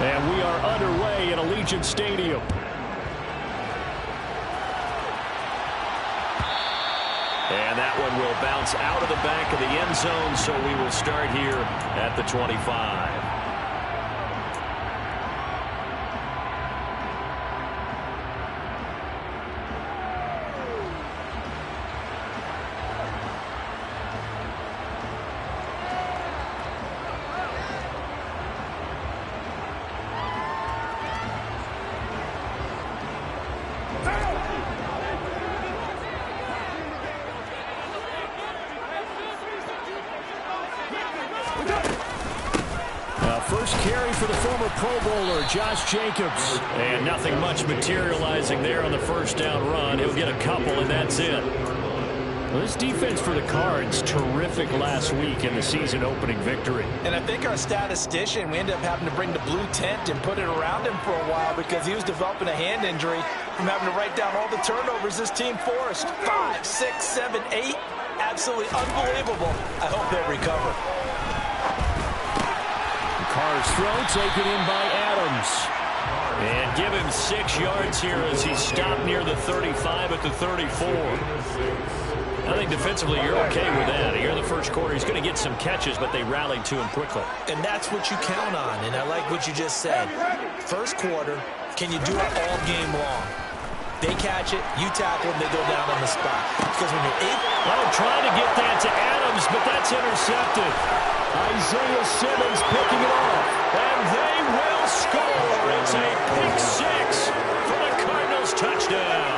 And we are underway at Allegiant Stadium. And that one will bounce out of the back of the end zone, so we will start here at the 25. First carry for the former Pro Bowler, Josh Jacobs. And nothing much materializing there on the first down run. He'll get a couple, and that's it. Well, this defense for the Cards, terrific last week in the season-opening victory. And I think our statistician, we ended up having to bring the blue tent and put it around him for a while because he was developing a hand injury from having to write down all the turnovers this team forced. 5, 6, 7, 8. Absolutely unbelievable. I hope they'll recover. Carr's throw taken in by Adams. And give him 6 yards here as he's stopped near the 35 at the 34. I think defensively you're okay with that. Here in the first quarter, he's going to get some catches, but they rallied to him quickly. And that's what you count on, and I like what you just said. First quarter, can you do it all game long? They catch it, you tackle them, they go down on the spot. Because when you're 8... trying to get that to Adams, but that's intercepted. Isaiah Simmons picking it off. And they will score. It's a pick 6 for the Cardinals touchdown.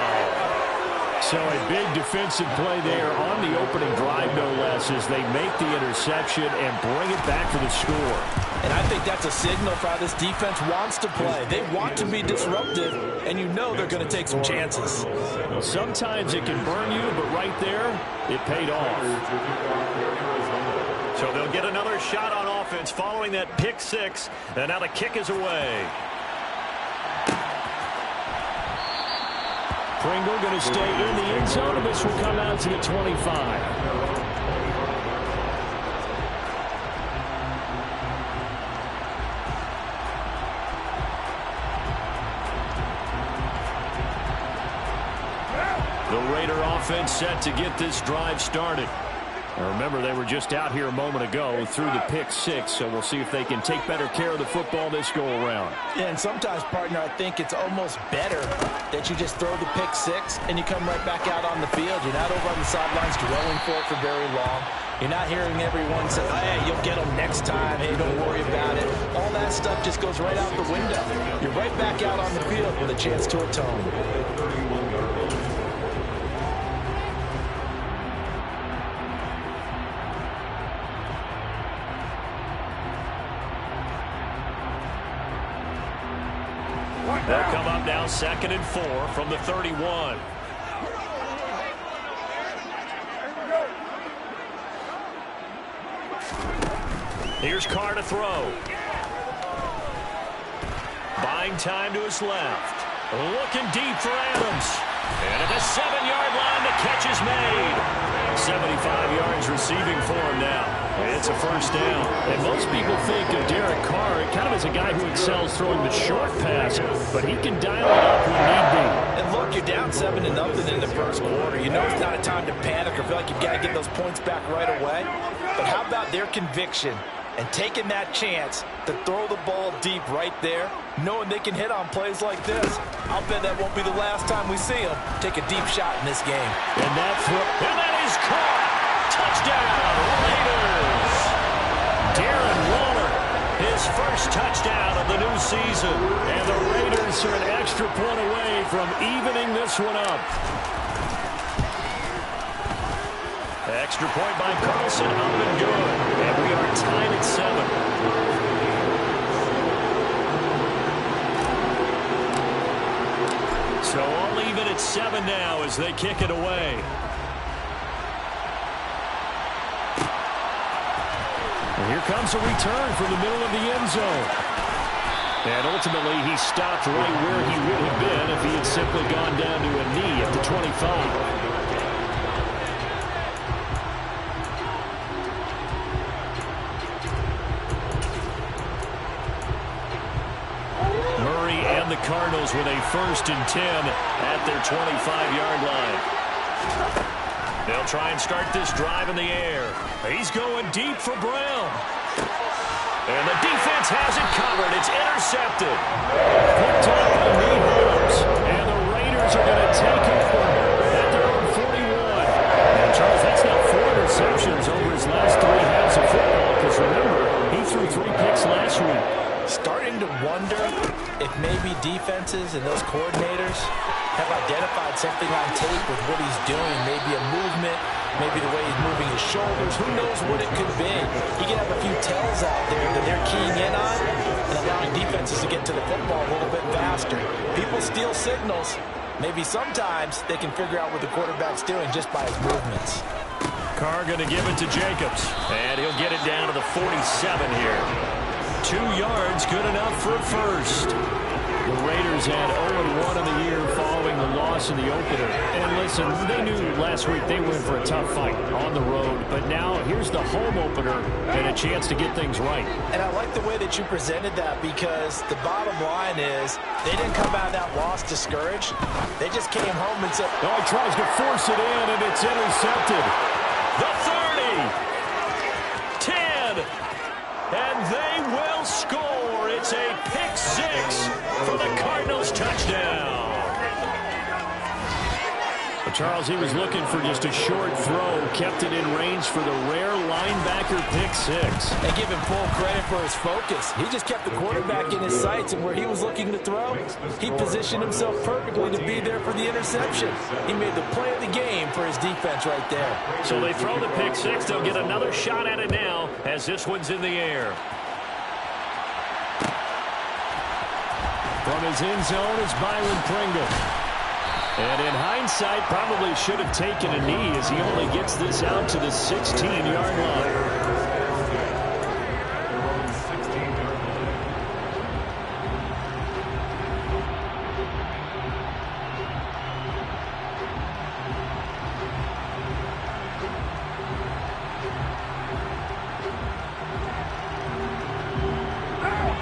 So a big defensive play there on the opening drive, no less, as they make the interception and bring it back for the score. And I think that's a signal for how this defense wants to play. They want to be disruptive, and you know they're going to take some chances. Well, sometimes it can burn you, but right there, it paid off. So they'll get another shot on offense following that pick 6, and now the kick is away. Pringle going to stay in the end zone, and this will come out to the 25. The Raider offense set to get this drive started. Now remember, they were just out here a moment ago through the pick 6, so we'll see if they can take better care of the football this go-around. Yeah, and sometimes, partner, I think it's almost better that you just throw the pick 6 and you come right back out on the field. You're not over on the sidelines dwelling for it for very long. You're not hearing everyone say, oh, hey, you'll get them next time. Hey, don't worry about it. All that stuff just goes right out the window. You're right back out on the field with a chance to atone. They'll come up now 2nd and 4 from the 31. Here's Carr to throw. Buying time to his left. Looking deep for Adams. And at the 7-yard line, the catch is made. 75 yards receiving for him now. And it's a first down. And most people think of Derek Carr kind of as a guy who excels throwing the short pass, but he can dial it up when need be. And look, you're down 7-0 in the first quarter. You know it's not a time to panic or feel like you've got to get those points back right away. But how about their conviction and taking that chance to throw the ball deep right there, knowing they can hit on plays like this? I'll bet that won't be the last time we see them take a deep shot in this game. And that is caught. Touchdown, Raiders. Darren Waller, his first touchdown of the new season. And the Raiders are an extra point away from evening this one up. Extra point by Carlson, up and good. And we are tied at 7. So all even at 7 now as they kick it away. And here comes a return from the middle of the end zone. And ultimately he stopped right where he would have been if he had simply gone down to a knee at the 25. the Cardinals with a 1st and 10 at their 25-yard line. They'll try and start this drive in the air. He's going deep for Brown. And the defense has it covered. It's intercepted. Picked up by Nate Holmes. And the Raiders are going to take over at their own 41. And Charles, that's now 4 interceptions over his last 3 halves of football. Because remember, he threw 3 picks last week. Starting to wonder if maybe defenses and those coordinators have identified something on tape with what he's doing. Maybe a movement, maybe the way he's moving his shoulders. Who knows what it could be? He can have a few tells out there that they're keying in on and allowing defenses to get to the football a little bit faster. People steal signals. Maybe sometimes they can figure out what the quarterback's doing just by his movements. Carr going to give it to Jacobs. And he'll get it down to the 47 here. 2 yards, good enough for a first. The Raiders had 0-1 in the year following the loss in the opener. And listen, they knew last week they were in for a tough fight on the road. But now here's the home opener and a chance to get things right. And I like the way that you presented that, because the bottom line is they didn't come out of that loss discouraged. They just came home and said, oh, he tries to force it in, and it's intercepted. The 30. 10. And they will score. It's a pick 6 for the Cardinals touchdown. But Charles, he was looking for just a short throw, kept it in range for the rare linebacker pick 6. And give him full credit for his focus. He just kept the quarterback in his sights, and where he was looking to throw, he positioned himself perfectly to be there for the interception. He made the play of the game for his defense right there. So they throw the pick 6. They'll get another shot at it now as this one's in the air. From his end zone is Byron Pringle. And in hindsight, probably should have taken a knee as he only gets this out to the 16-yard line.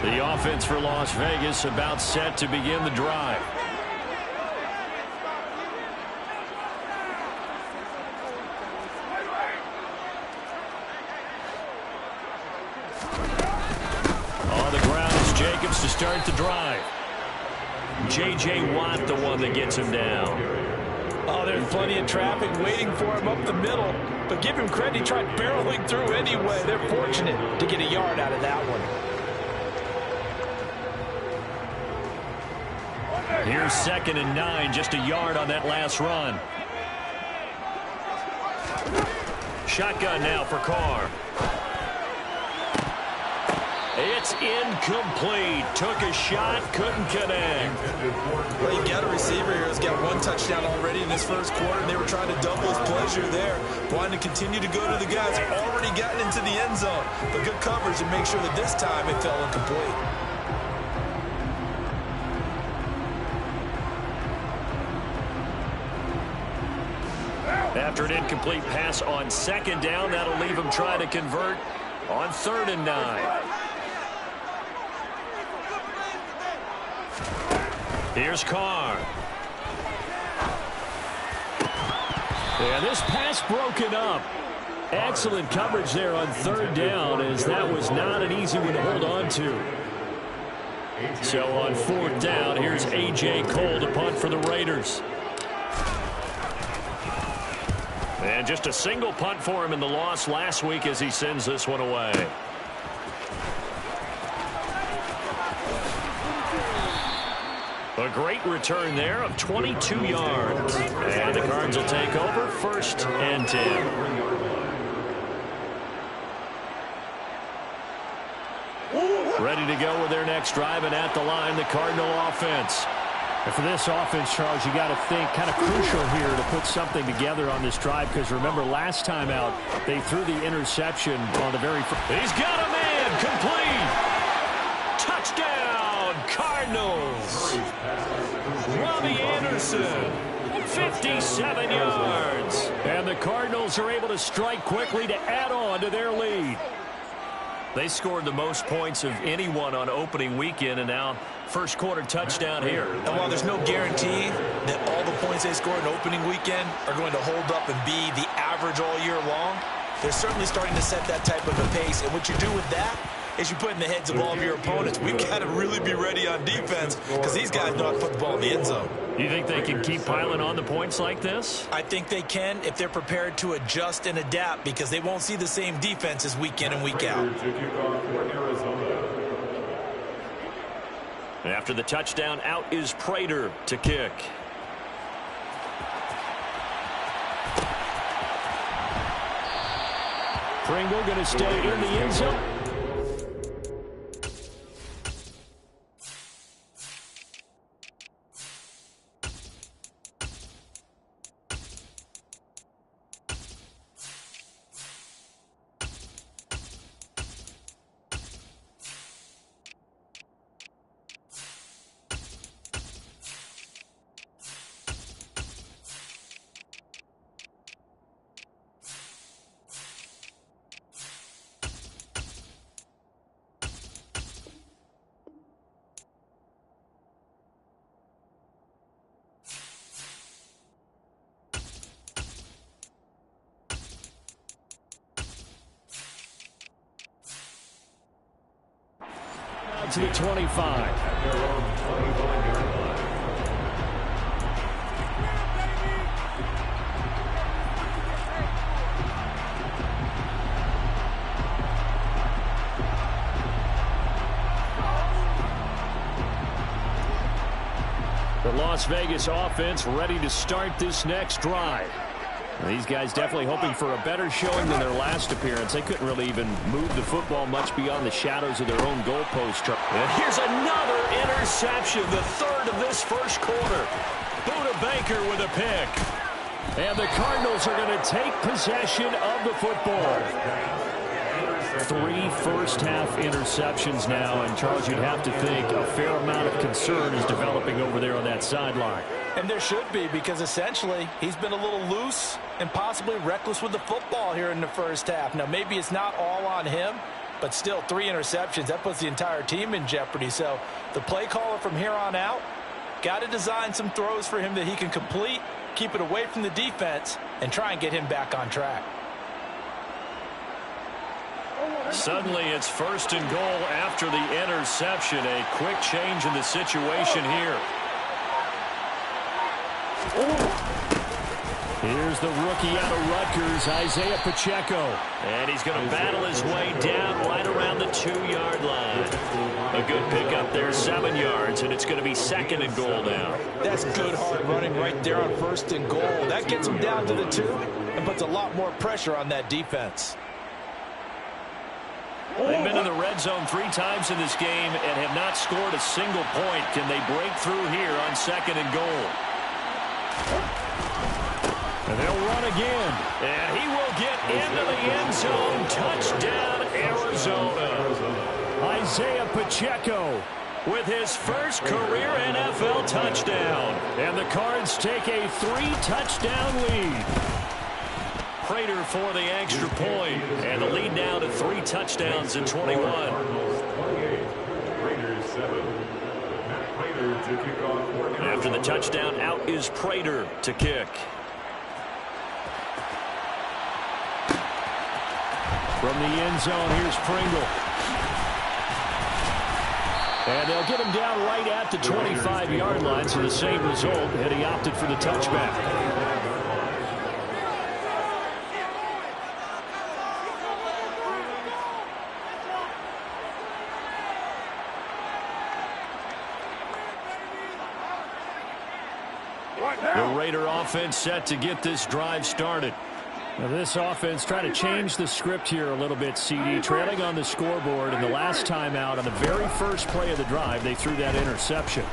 The offense for Las Vegas about set to begin the drive. On the ground is Jacobs to start the drive. J.J. Watt, the one that gets him down. Oh, there's plenty of traffic waiting for him up the middle. But give him credit, he tried barreling through anyway. They're fortunate to get a yard out of that one. Here's 2nd and 9, just a yard on that last run. Shotgun now for Carr. It's incomplete. Took a shot, couldn't connect. Well, you got a receiver here who's got 1 touchdown already in this first quarter, and they were trying to double his pleasure there. Wanting to continue to go to the guys already gotten into the end zone. But good coverage and make sure that this time it fell incomplete. After an incomplete pass on 2nd down, that'll leave him trying to convert on 3rd and 9. Here's Carr. And this pass broken up. Excellent coverage there on 3rd down, as that was not an easy one to hold on to. So on 4th down, here's A.J. Cole to punt for the Raiders. And just a single punt for him in the loss last week as he sends this one away. A great return there of 22 yards. And the Cards will take over 1st and 10. Ready to go with their next drive, and at the line, the Cardinal offense. And for this offense, Charles, you got to think kind of crucial here to put something together on this drive, because remember last time out they threw the interception on the very first. He's got a man complete. Touchdown Cardinals. Robbie Anderson, 57 yards. And the Cardinals are able to strike quickly to add on to their lead. They scored the most points of anyone on opening weekend, and now first quarter touchdown here. And while there's no guarantee that all the points they scored in opening weekend are going to hold up and be the average all year long, they're certainly starting to set that type of a pace. And what you do with that is you put in the heads of all of your opponents, we've got to really be ready on defense because these guys know how to put the ball in the end zone. You think they can keep piling on the points like this? I think they can if they're prepared to adjust and adapt because they won't see the same defenses week in and week out. After the touchdown, out is Prater to kick. Pringle going to stay in the end zone. To the 25. The Las Vegas offense ready to start this next drive. These guys definitely hoping for a better showing than their last appearance. They couldn't really even move the football much beyond the shadows of their own goalpost. And here's another interception, the third of this first quarter. Buda Baker with a pick. And the Cardinals are going to take possession of the football. 3 first-half interceptions now, and Charles, you'd have to think a fair amount of concern is developing over there on that sideline. And there should be, because essentially he's been a little loose and possibly reckless with the football here in the first half. Now, maybe it's not all on him, but still 3 interceptions. That puts the entire team in jeopardy. So the play caller from here on out got to design some throws for him that he can complete, keep it away from the defense, and try and get him back on track. Suddenly it's first and goal after the interception. A quick change in the situation here. Here's the rookie out of Rutgers, Isaiah Pacheco. And he's going to battle his way down right around the 2-yard line. A good pickup there, 7 yards, and it's going to be second and goal now. That's good hard running right there on first and goal. That gets him down to the 2 and puts a lot more pressure on that defense. They've been in the red zone 3 times in this game and have not scored a single point. Can they break through here on second and goal? And they'll run again. And he will get into the end zone. Touchdown, Arizona. Isaiah Pacheco with his first career NFL touchdown. And the Cards take a 3-touchdown lead. Prater for the extra point. And the lead now to 3 touchdowns in 21. After the touchdown, out is Prater to kick. From the end zone, here's Pringle. And they'll get him down right at the 25-yard line, so the same result, and he opted for the touchback. The Raider offense set to get this drive started. Now this offense trying to change the script here a little bit, CD. Trailing on the scoreboard, and the last time out on the very first play of the drive, they threw that interception.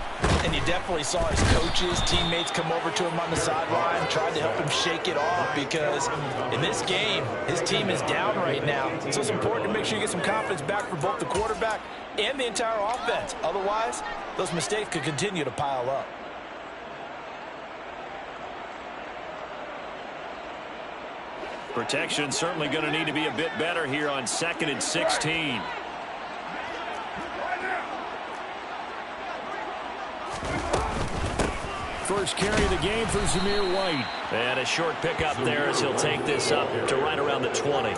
And you definitely saw his coaches, teammates come over to him on the sideline, tried to help him shake it off because in this game, his team is down right now. So it's important to make sure you get some confidence back for both the quarterback and the entire offense. Otherwise, those mistakes could continue to pile up. Protection certainly going to need to be a bit better here on 2nd and 16. First carry of the game for Zamir White. And a short pickup there as he'll take this up to right around the 20.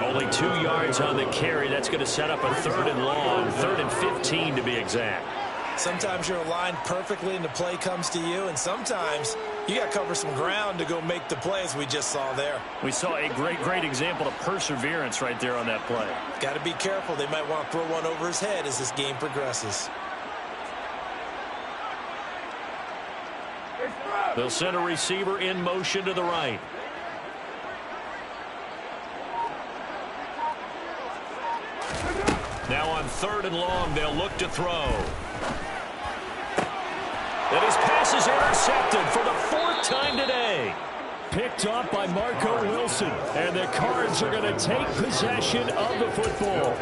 Only 2 yards on the carry. That's going to set up a 3rd and long, 3rd and 15 to be exact. Sometimes you're aligned perfectly and the play comes to you, and sometimes you got to cover some ground to go make the plays we just saw there. We saw a great example of perseverance right there on that play. Got to be careful. They might want to throw one over his head as this game progresses. They'll send a receiver in motion to the right. Now on 3rd and long, they'll look to throw. And his pass is intercepted for the 4th time today. Picked off by Marco Wilson. And the Cards are going to take possession of the football.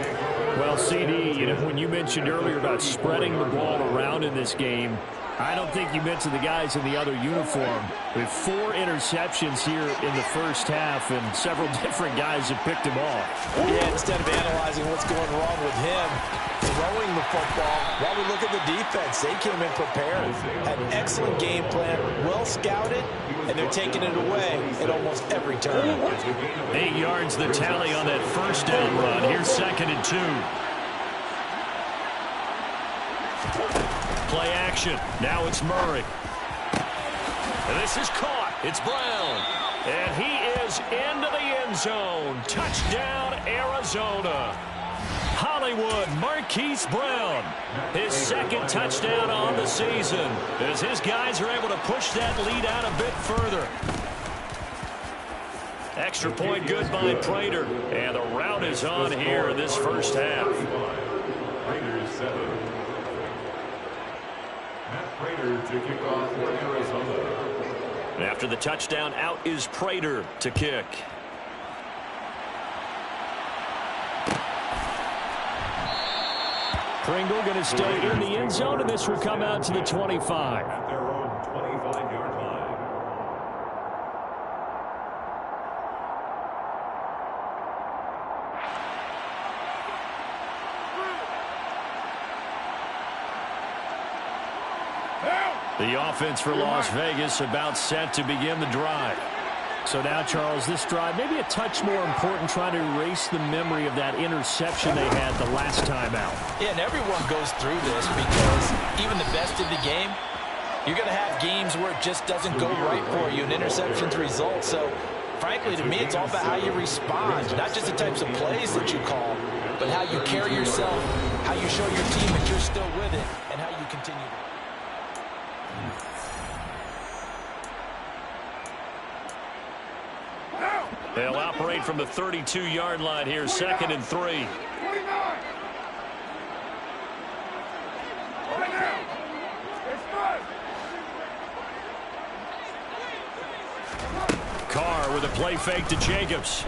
Well, CD, when you mentioned earlier about spreading the ball around in this game, I don't think you mentioned the guys in the other uniform. With 4 interceptions here in the first half, and several different guys have picked him off. Yeah, instead of analyzing what's going wrong with him, throwing the football, while we look at the defense, they came in prepared, had an excellent game plan, well scouted, and they're taking it away at almost every turn. 8 yards the tally on that first down run. Here's 2nd and 2. Play action. Now it's Murray. And this is caught. It's Brown. And he is into the end zone. Touchdown, Arizona. Hollywood, Marquise Brown. His 2nd touchdown on the season as his guys are able to push that lead out a bit further. Extra point good by Prater. And the route is on here in this first half. Prater to kick off for Arizona. And after the touchdown, out is Prater to kick. Pringle going to stay in the end zone, and this will come out to the 25. At their own 25-yard line. The offense for Las Vegas about set to begin the drive. So now, Charles, this drive maybe a touch more important, trying to erase the memory of that interception they had the last time out. Yeah, and everyone goes through this because even the best of the game, you're going to have games where it just doesn't go right for you, and interceptions result. So, frankly, to me, it's all about how you respond, not just the types of plays that you call, but how you carry yourself, how you show your team that you're still with it, and how you continue to. They'll operate from the 32-yard line here, 2nd and 3. Carr with a play fake to Jacobs.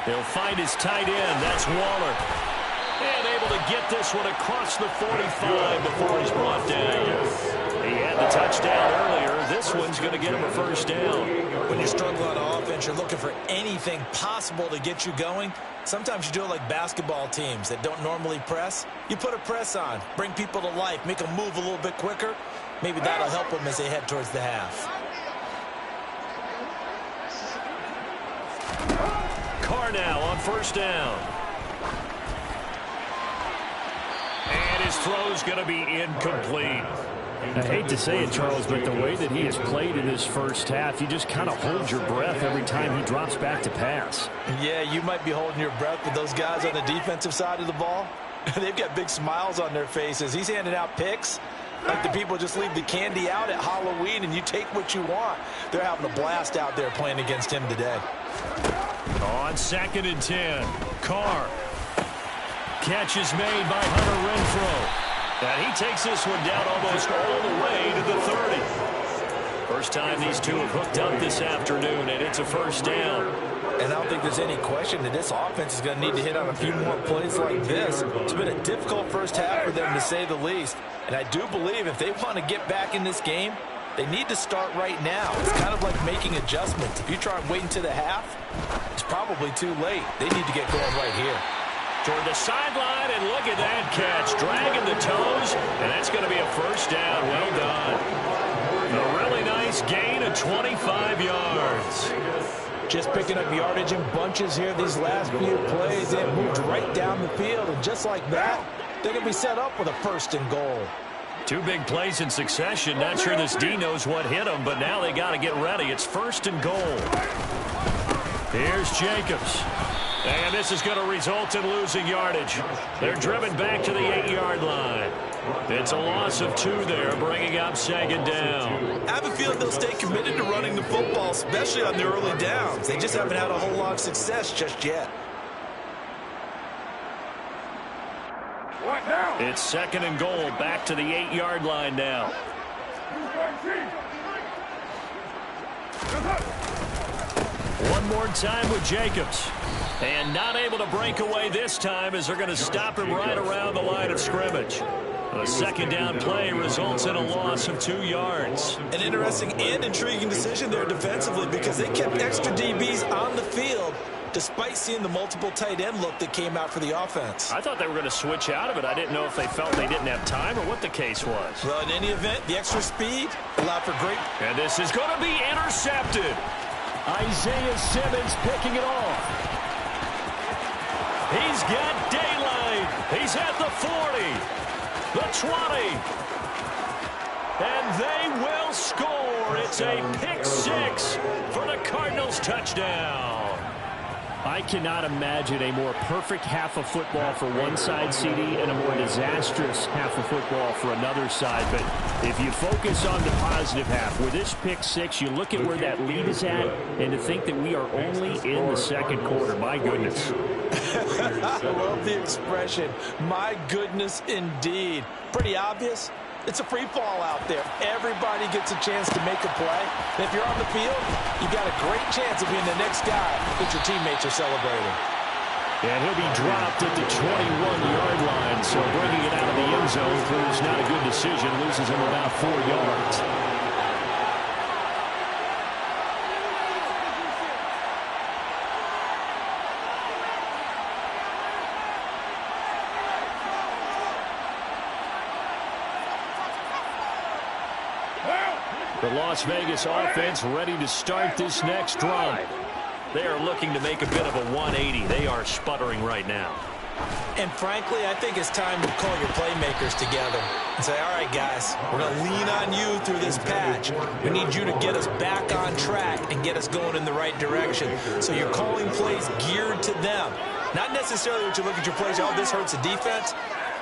He'll find his tight end. That's Waller. And able to get this one across the 45 before he's brought down. He had the touchdown earlier. This one's going to get him a first down. When you struggle on offense, you're looking for anything possible to get you going. Sometimes you do it like basketball teams that don't normally press. You put a press on, bring people to life, make them move a little bit quicker. Maybe that'll help them as they head towards the half. Carr now on first down. And his throw's going to be incomplete. I hate to say it, Charles, but the way that he has played in this first half, you just kind of hold your breath every time he drops back to pass. Yeah, you might be holding your breath, but those guys on the defensive side of the ball, they've got big smiles on their faces. He's handing out picks like the people just leave the candy out at Halloween and you take what you want. They're having a blast out there playing against him today. On 2nd and 10, Carr. Catch is made by Hunter Renfrow. And he takes this one down almost all the way to the 30. First time these two have hooked up this afternoon, and it's a first down. And I don't think there's any question that this offense is going to need to hit on a few more plays like this. It's been a difficult first half for them, to say the least. And I do believe if they want to get back in this game, They need to start right now. It's kind of like making adjustments. If you try and wait until the half, it's probably too late. They need to get going right here. Toward the sideline, and look at that catch. Dragging the toes, and that's going to be a first down. Well done. A really nice gain of 25 yards. Just picking up yardage in bunches here these last few plays. They have moved right down the field, and just like that, they're going to be set up with a first and goal. 2 big plays in succession. Not sure this D knows what hit him, but now they got to get ready. It's first and goal. Here's Jacobs. And this is going to result in losing yardage. They're driven back to the 8-yard line. It's a loss of 2 there, bringing up second down. I have a feeling they'll stay committed to running the football, especially on the early downs. They just haven't had a whole lot of success just yet. It's second and goal, back to the 8-yard line now. One more time with Jacobs. And not able to break away this time as they're going to stop him right around the line of scrimmage. A second down play results in a loss of 2 yards. An interesting and intriguing decision there defensively because they kept extra DBs on the field despite seeing the multiple tight end look that came out for the offense. I thought they were going to switch out of it. I didn't know if they felt they didn't have time or what the case was. Well, in any event, the extra speed allowed for great... And this is going to be intercepted. Isaiah Simmons picking it off. He's got daylight. He's at the 40, the 20. And they will score. It's a pick 6 for the Cardinals touchdown. I cannot imagine a more perfect half of football for one side, CD, and a more disastrous half of football for another side. But if you focus on the positive half, with this pick 6, you look at where that lead is at, and to think that we are only in the second quarter. My goodness. I love the expression. My goodness, indeed. Pretty obvious. It's a free fall out there. Everybody gets a chance to make a play. And if you're on the field, you've got a great chance of being the next guy that your teammates are celebrating. And he'll be dropped at the 21-yard line. So bringing it out of the end zone proves not a good decision. Loses him about 4 yards. The Las Vegas offense ready to start this next drive. They are looking to make a bit of a 180. They are sputtering right now. And frankly, I think it's time to call your playmakers together and say, all right, guys, we're going to lean on you through this patch. We need you to get us back on track and get us going in the right direction. So you're calling plays geared to them. Not necessarily what you look at your plays, oh, this hurts the defense.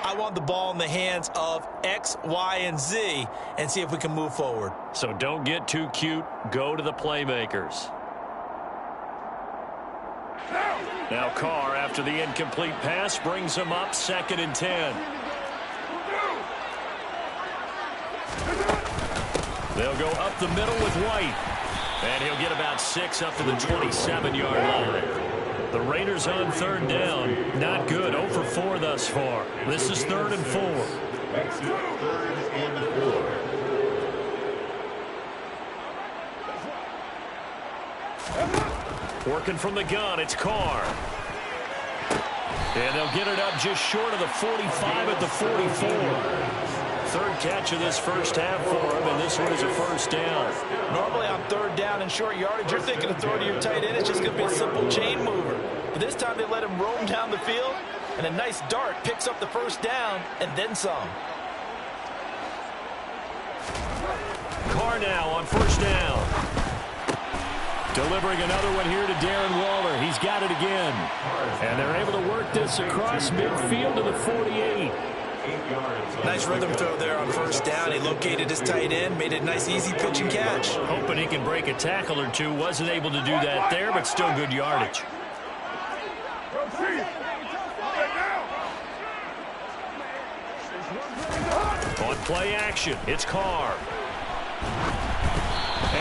I want the ball in the hands of X, Y, and Z and see if we can move forward. So don't get too cute. Go to the playmakers. Now Carr, after the incomplete pass, brings him up 2nd and 10. They'll go up the middle with White. And he'll get about 6 up to the 27-yard line. The Raiders on 3rd down. Not good. 0 for 4 thus far. This is 3rd and 4. Working from the gun, it's Carr. And they'll get it up just short of the 45 at the 44. 3rd catch of this first half for him, and this one is a first down. Normally on 3rd down and short yardage, you're thinking of throwing to your tight end. It's just going to be a simple chain mover. But this time they let him roam down the field, and a nice dart picks up the first down and then some. Carr now on first down. Delivering another one here to Darren Waller. He's got it again. And they're able to work this across midfield to the 48. Nice rhythm throw there on first down. He located his tight end, made it a nice, easy pitch and catch. Hoping he can break a tackle or two. Wasn't able to do that there, but still good yardage. On play action, it's Carr.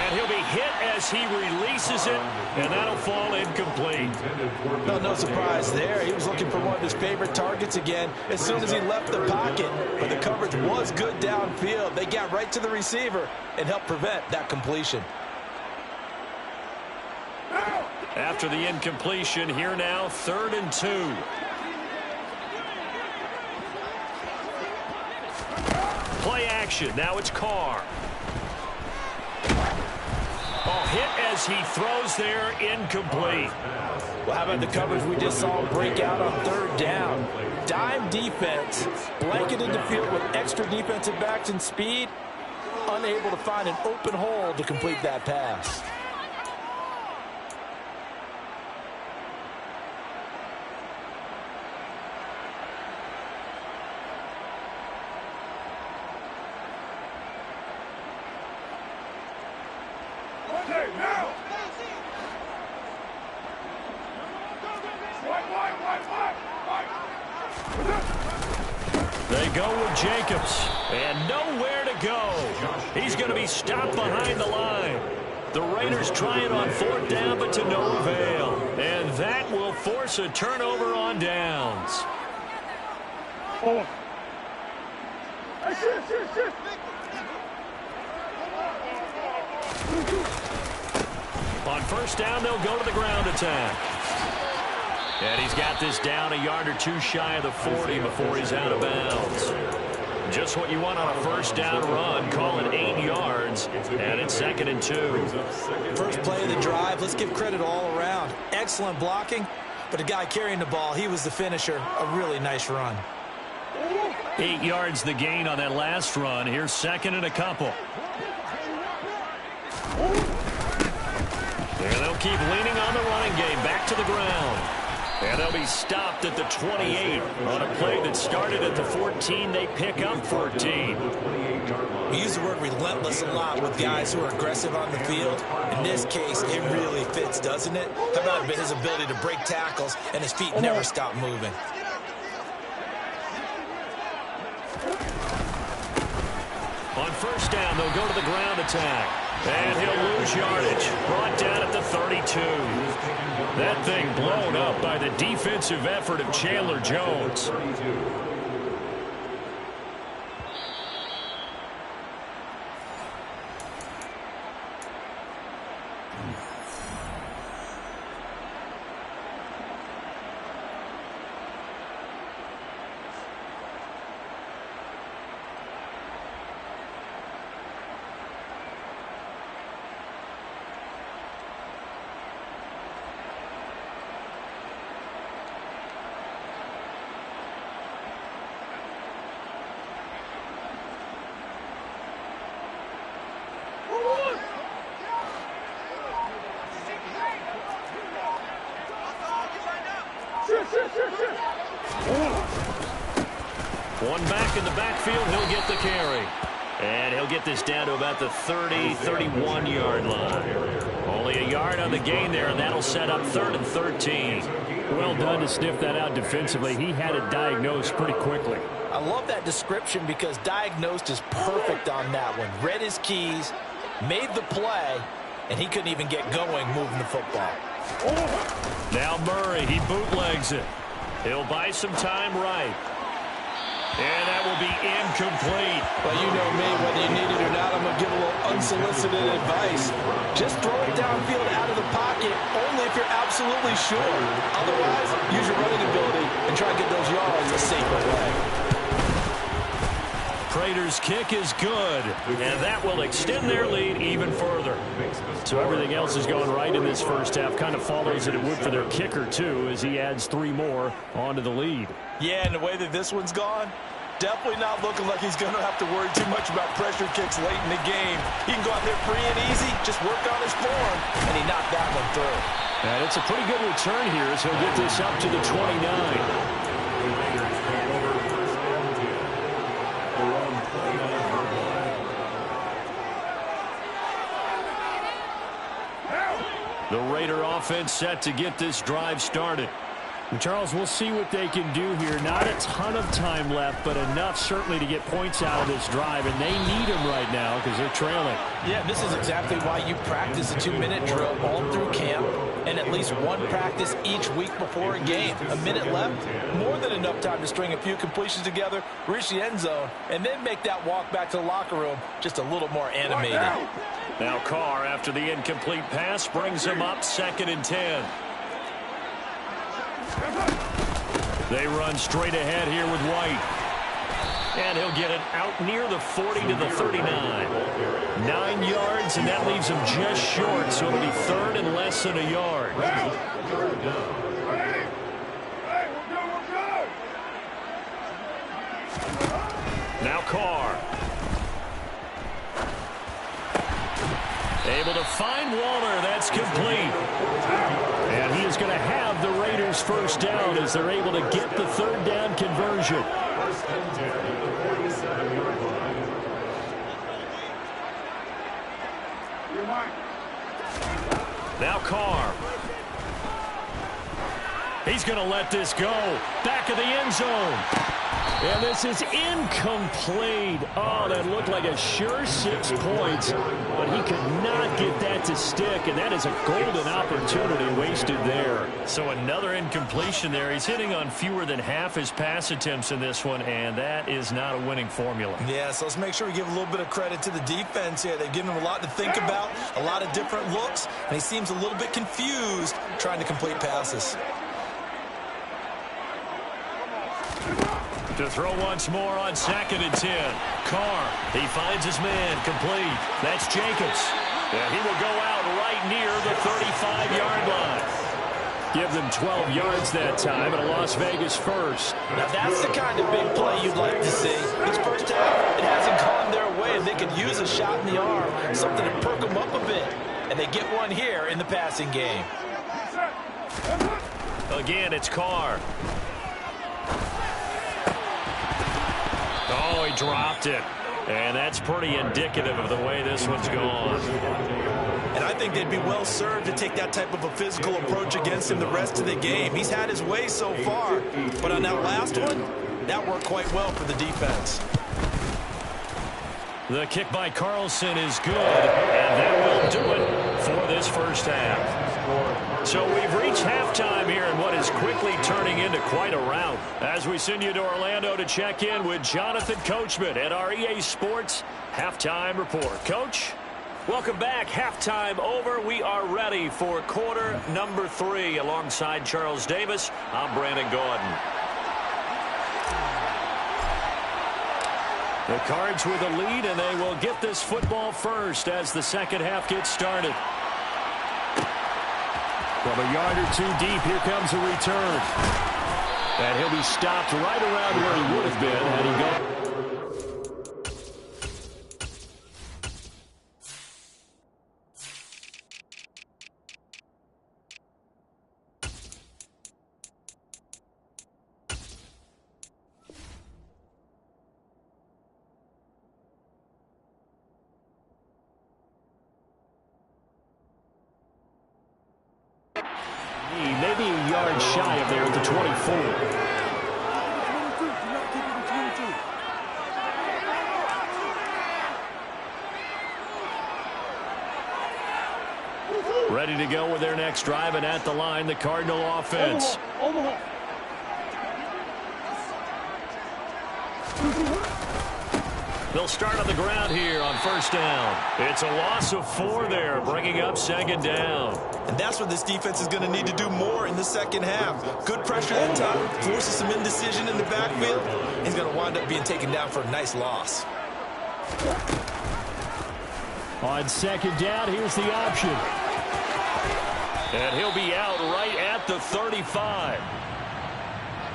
And he'll be hit as he releases it, and that'll fall incomplete. No surprise there. He was looking for one of his favorite targets again as soon as he left the pocket. But the coverage was good downfield. They got right to the receiver and helped prevent that completion. After the incompletion, here now, 3rd and 2. Play action. Now it's Carr. Oh, hit as he throws there, incomplete. Well, how about the coverage we just saw break out on 3rd down? Dime defense, blanketed the field with extra defensive backs and speed, unable to find an open hole to complete that pass. They go with Jacobs, and nowhere to go. He's going to be stopped behind the line. The Raiders try it on 4th down, but to no avail. And that will force a turnover on downs. On 1st down, they'll go to the ground attack. And he's got this down a yard or two shy of the 40 before he's out of bounds. Just what you want on a 1st down run. Call it 8 yards, and it's 2nd and 2. First play of the drive. Let's give credit all around. Excellent blocking, but the guy carrying the ball, he was the finisher. A really nice run. 8 yards the gain on that last run. Here's 2nd and a couple. And they'll keep leaning on the running game. Back to the ground. And they'll be stopped at the 28 on a play that started at the 14. They pick up 14. We use the word relentless a lot with guys who are aggressive on the field. In this case, it really fits, doesn't it? How about his ability to break tackles and his feet never stop moving? On 1st down, they'll go to the ground attack. And he'll lose yardage. Brought down at the 32. That thing blown up by the defensive effort of Chandler Jones. One back in the backfield, he'll get the carry. And he'll get this down to about the 30, 31-yard line. Only a yard on the gain there, and that'll set up 3rd and 13. Well done to sniff that out defensively. He had it diagnosed pretty quickly. I love that description because diagnosed is perfect on that one. Read his keys, made the play, and he couldn't even get going moving the football. Now Murray, he bootlegs it. He'll buy some time right. And that will be incomplete. Well, you know me, whether you need it or not, I'm going to give a little unsolicited advice. Just throw it downfield out of the pocket only if you're absolutely sure. Otherwise, use your running ability and try to get those yards a safer way. Prater's kick is good, and that will extend their lead even further. So everything else is going right in this first half. Kind of follows that it would for their kicker, too, as he adds 3 more onto the lead. Yeah, and the way that this one's gone, definitely not looking like he's going to have to worry too much about pressure kicks late in the game. He can go out there free and easy, just work on his form, and he knocked that one through. And it's a pretty good return here as he'll get this up to the 29. The Raider offense set to get this drive started. Charles, we'll see what they can do here. Not a ton of time left, but enough certainly to get points out of this drive, and they need them right now because they're trailing. Yeah, this is exactly why you practice a 2-minute drill all through camp and at least one practice each week before a game. A minute left, more than enough time to string a few completions together, reach the end zone, and then make that walk back to the locker room just a little more animated. Now Carr, after the incomplete pass, brings him up 2nd and 10. They run straight ahead here with White. And he'll get it out near the 40 to the 39. 9 yards, and that leaves him just short, so it'll be 3rd and less than a yard. Now Carr. Able to find Waller. That's complete. And he is going to have the Raiders first down as they're able to get the 3rd down conversion. Now Carr. He's going to let this go. Back of the end zone. And this is incomplete. Oh, that looked like a sure 6 points, but he could not get that to stick, and that is a golden opportunity wasted there. So another incompletion there. He's hitting on fewer than half his pass attempts in this one, and that is not a winning formula. Yeah, so let's make sure we give a little bit of credit to the defense here. They've given him a lot to think about, a lot of different looks, and he seems a little bit confused trying to complete passes. To throw once more on 2nd and 10. Carr, he finds his man, complete. That's Jacobs. And he will go out right near the 35-yard line. Give them 12 yards that time, and a Las Vegas first. Now that's the kind of big play you'd like to see. This first half, it hasn't gone their way, and they could use a shot in the arm, something to perk them up a bit. And they get one here in the passing game. Again, it's Carr. Oh, he dropped it. And that's pretty indicative of the way this one's gone. And I think they'd be well served to take that type of a physical approach against him the rest of the game. He's had his way so far, but on that last one, that worked quite well for the defense. The kick by Carlson is good, and that will do it for this first half. So we've reached halftime here in what is quickly turning into quite a rout. As we send you to Orlando to check in with Jonathan Coachman at our EA Sports Halftime Report. Coach? Welcome back. Halftime over. We are ready for quarter number 3. Alongside Charles Davis, I'm Brandon Gaudin. The Cards with a lead, and they will get this football first as the second half gets started. From a yard or 2 deep, here comes a return. And he'll be stopped right around where he would have been had he gone. Maybe a yard shy of there at the 24. Ready to go with their next drive, and at the line, the Cardinal offense. They'll start on the ground here on first down. It's a loss of 4 there, bringing up second down. And that's what this defense is going to need to do more in the second half. Good pressure that time, forces some indecision in the backfield. He's going to wind up being taken down for a nice loss. On second down, here's the option. And he'll be out right at the 35.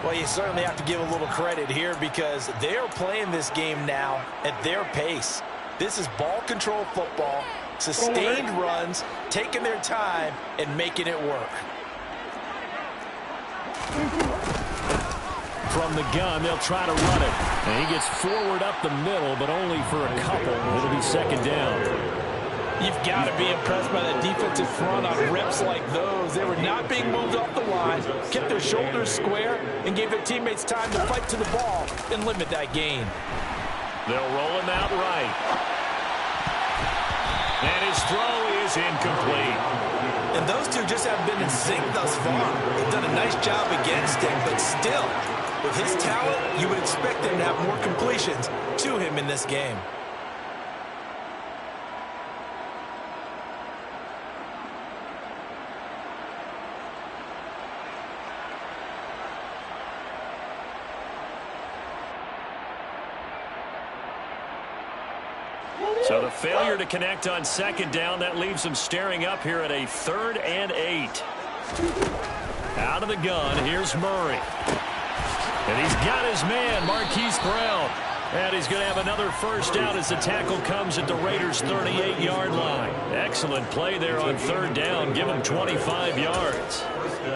Well, you certainly have to give a little credit here because they're playing this game now at their pace. This is ball control football, sustained runs, taking their time and making it work. From the gun, they'll try to run it. And he gets forward up the middle, but only for a couple. It'll be second down. You've got to be impressed by that defensive front on reps like those. They were not being moved off the line, kept their shoulders square, and gave their teammates time to fight to the ball and limit that gain. They'll roll him out right. And his throw is incomplete. And those two just haven't been in sync thus far. They've done a nice job against him, but still, with his talent, you would expect them to have more completions to him in this game. So the failure to connect on second down, that leaves them staring up here at a 3rd and 8. Out of the gun, here's Murray. And he's got his man, Marquise Brown. And he's going to have another first down as the tackle comes at the Raiders' 38-yard line. Excellent play there on 3rd down. Give him 25 yards.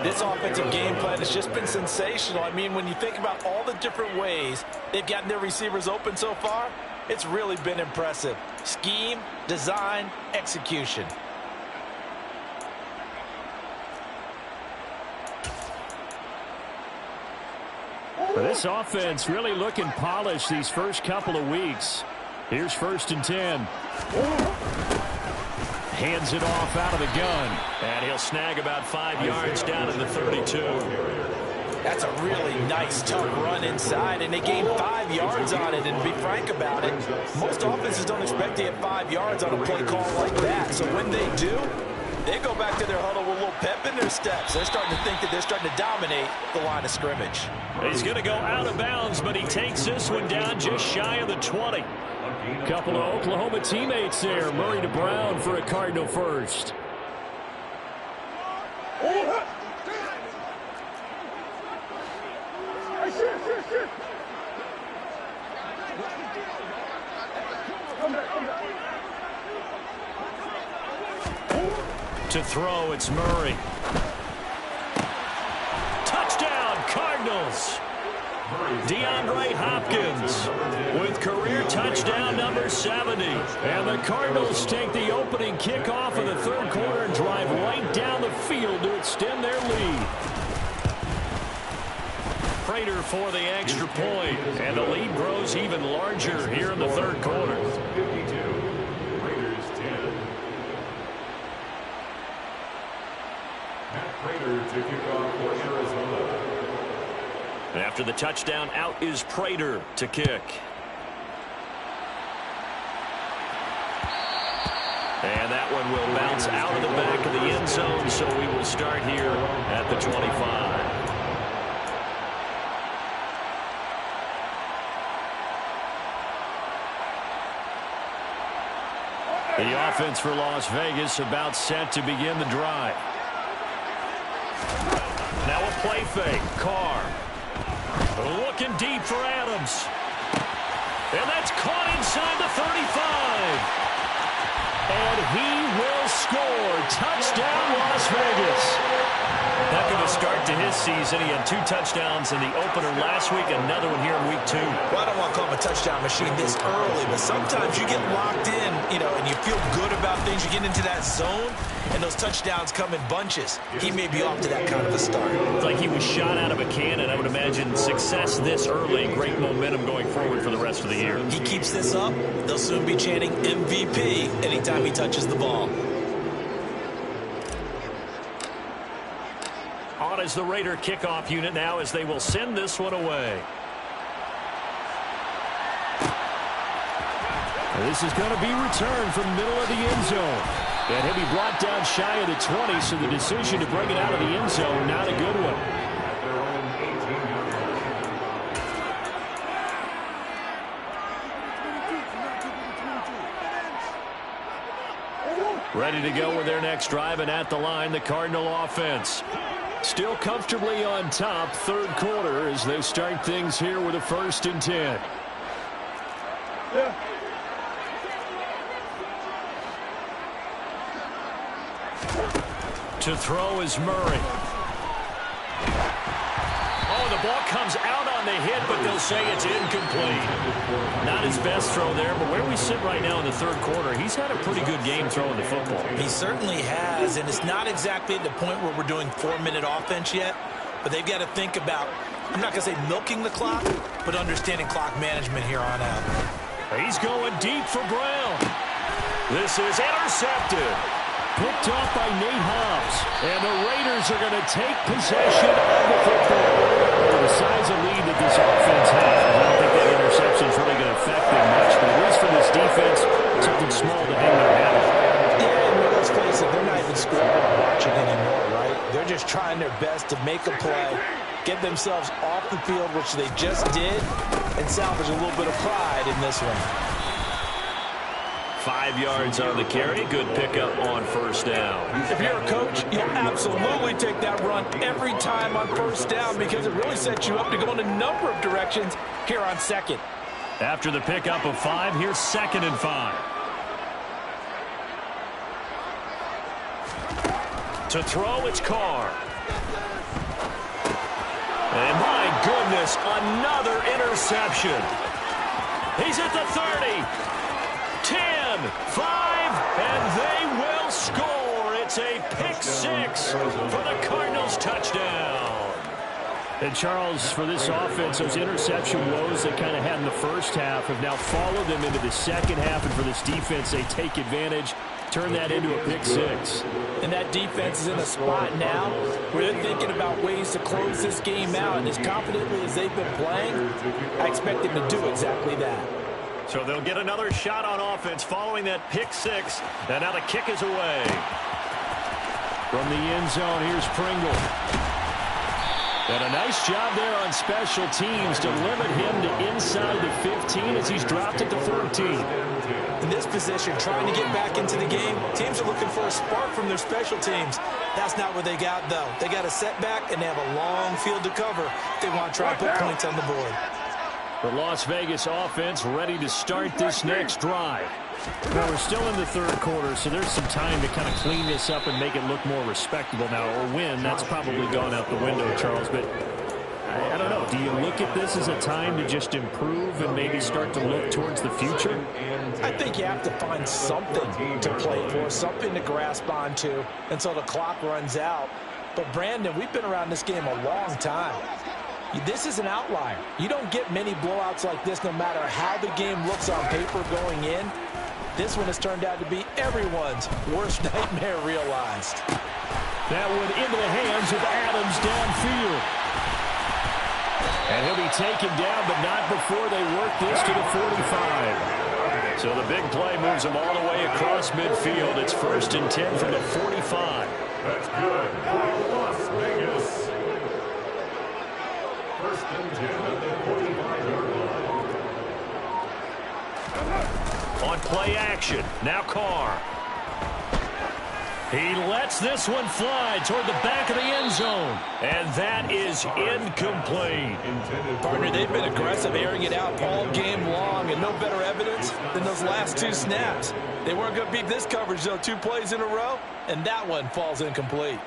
This offensive game plan has just been sensational. I mean, when you think about all the different ways they've gotten their receivers open so far, it's really been impressive. Scheme, design, execution. But this offense really looking polished these first couple of weeks. Here's 1st and 10. Hands it off out of the gun. And he'll snag about 5 yards down in the 32. That's a really nice, tough run inside, and they gained 5 yards on it. And to be frank about it, most offenses don't expect to get 5 yards on a play call like that. So when they do, they go back to their huddle with a little pep in their steps. They're starting to think that they're starting to dominate the line of scrimmage. He's going to go out of bounds, but he takes this one down just shy of the 20. Couple of Oklahoma teammates there. Murray to Brown for a Cardinal first. To throw, it's Murray. Touchdown, Cardinals. DeAndre Hopkins with career touchdown number 70. And the Cardinals take the opening kickoff of the 3rd quarter and drive right down the field to extend their lead. Prater for the extra point, and the lead grows even larger here in the 3rd quarter. 52, Raiders 10. Matt Prater to kick off for Arizona. After the touchdown, out is Prater to kick. And that one will bounce out of the back of the end zone, so we will start here at the 25. The offense for Las Vegas about set to begin the drive. Now a play fake. Carr. Looking deep for Adams. And that's caught inside the 35. And he will score. Touchdown, Las Vegas. Heck of a start to his season. He had 2 touchdowns in the opener last week, another one here in week 2. Well, I don't want to call him a touchdown machine this early, but sometimes you get locked in, and you feel good about things. You get into that zone, and those touchdowns come in bunches. He may be off to that kind of a start. It's like he was shot out of a cannon. I would imagine success this early, great momentum going forward for the rest of the year. He keeps this up, they'll soon be chanting MVP anytime he touches the ball. On is the Raider kickoff unit now as they will send this one away. This is going to be returned from middle of the end zone. And he'll be brought down shy of the 20, so the decision to bring it out of the end zone, not a good one. Ready to go with their next drive, and at the line, the Cardinal offense. Still comfortably on top, 3rd quarter, as they start things here with a 1st and 10. To throw is Murray. Oh, the ball comes out on the hit, but they'll say it's incomplete. Not his best throw there, but where we sit right now in the third quarter, he's had a pretty good game throwing the football. He certainly has, and it's not exactly at the point where we're doing 4-minute offense yet, but they've got to think about, I'm not going to say milking the clock, but understanding clock management here on out. He's going deep for Brown. This is intercepted. Picked off by Nate Hobbs. And the Raiders are going to take possession of the football. For the size of lead that this offense has, I don't think that interception is really going to affect them much. But at least for this defense, something small to hang their hat on. Yeah, and let's face it, they're not even scoring or watching anymore, right? They're just trying their best to make a play, get themselves off the field, which they just did, and salvage a little bit of pride in this one. 5 yards on the carry. Good pickup on first down. If you're a coach, you'll absolutely take that run every time on first down because it really sets you up to go in a number of directions here on second. After the pickup of 5, here's 2nd and 5. To throw, it's Carr. And my goodness, another interception. He's at the 30. 10, 5, and they will score. It's a pick 6 for the Cardinals touchdown. And Charles, for this offense, those interception woes they kind of had in the first half have now followed them into the second half. And for this defense, they take advantage, turn that into a pick 6. And that defense is in a spot now where they're thinking about ways to close this game out. And as confidently as they've been playing, I expect them to do exactly that. So they'll get another shot on offense following that pick 6. And now the kick is away. From the end zone, here's Pringle. And a nice job there on special teams to limit him to inside the 15 as he's dropped it to 14. In this position, trying to get back into the game, teams are looking for a spark from their special teams. That's not what they got, though. They got a setback, and they have a long field to cover if they want to try to put points on the board. The Las Vegas offense ready to start this next drive. Well, we're still in the third quarter, so there's some time to kind of clean this up and make it look more respectable now. Or win, that's probably gone out the window, Charles. But I don't know. Do you look at this as a time to just improve and maybe start to look towards the future? I think you have to find something to play for, something to grasp onto until the clock runs out. But, Brandon, we've been around this game a long time. This is an outlier. You don't get many blowouts like this no matter how the game looks on paper going in. This one has turned out to be everyone's worst nightmare realized. That one into the hands of Adams downfield. And he'll be taken down, but not before they work this to the 45. So the big play moves them all the way across midfield. It's 1st and 10 from the 45. That's good for Las Vegas. 1st and 10 at the 45-yard line. On play action, now Carr. He lets this one fly toward the back of the end zone. And that is incomplete. Partner, they've been aggressive, airing it out all game long, and no better evidence than those last 2 snaps. They weren't going to beat this coverage, though, 2 plays in a row, and that one falls incomplete.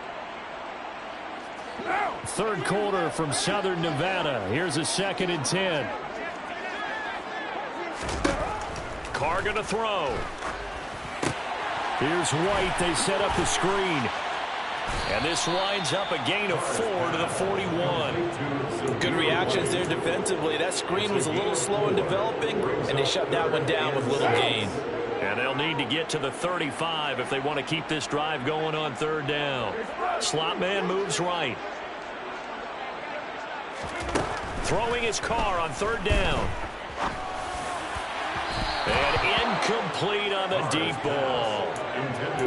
Third quarter from Southern Nevada. Here's a 2nd and 10. Carr going to throw. Here's White. They set up the screen. And this winds up a gain of 4 to the 41. Good reactions there defensively. That screen was a little slow in developing, and they shut that one down with little gain. And they'll need to get to the 35 if they want to keep this drive going on 3rd down. Slot man moves right. Throwing his Carr on 3rd down. And incomplete on the deep ball.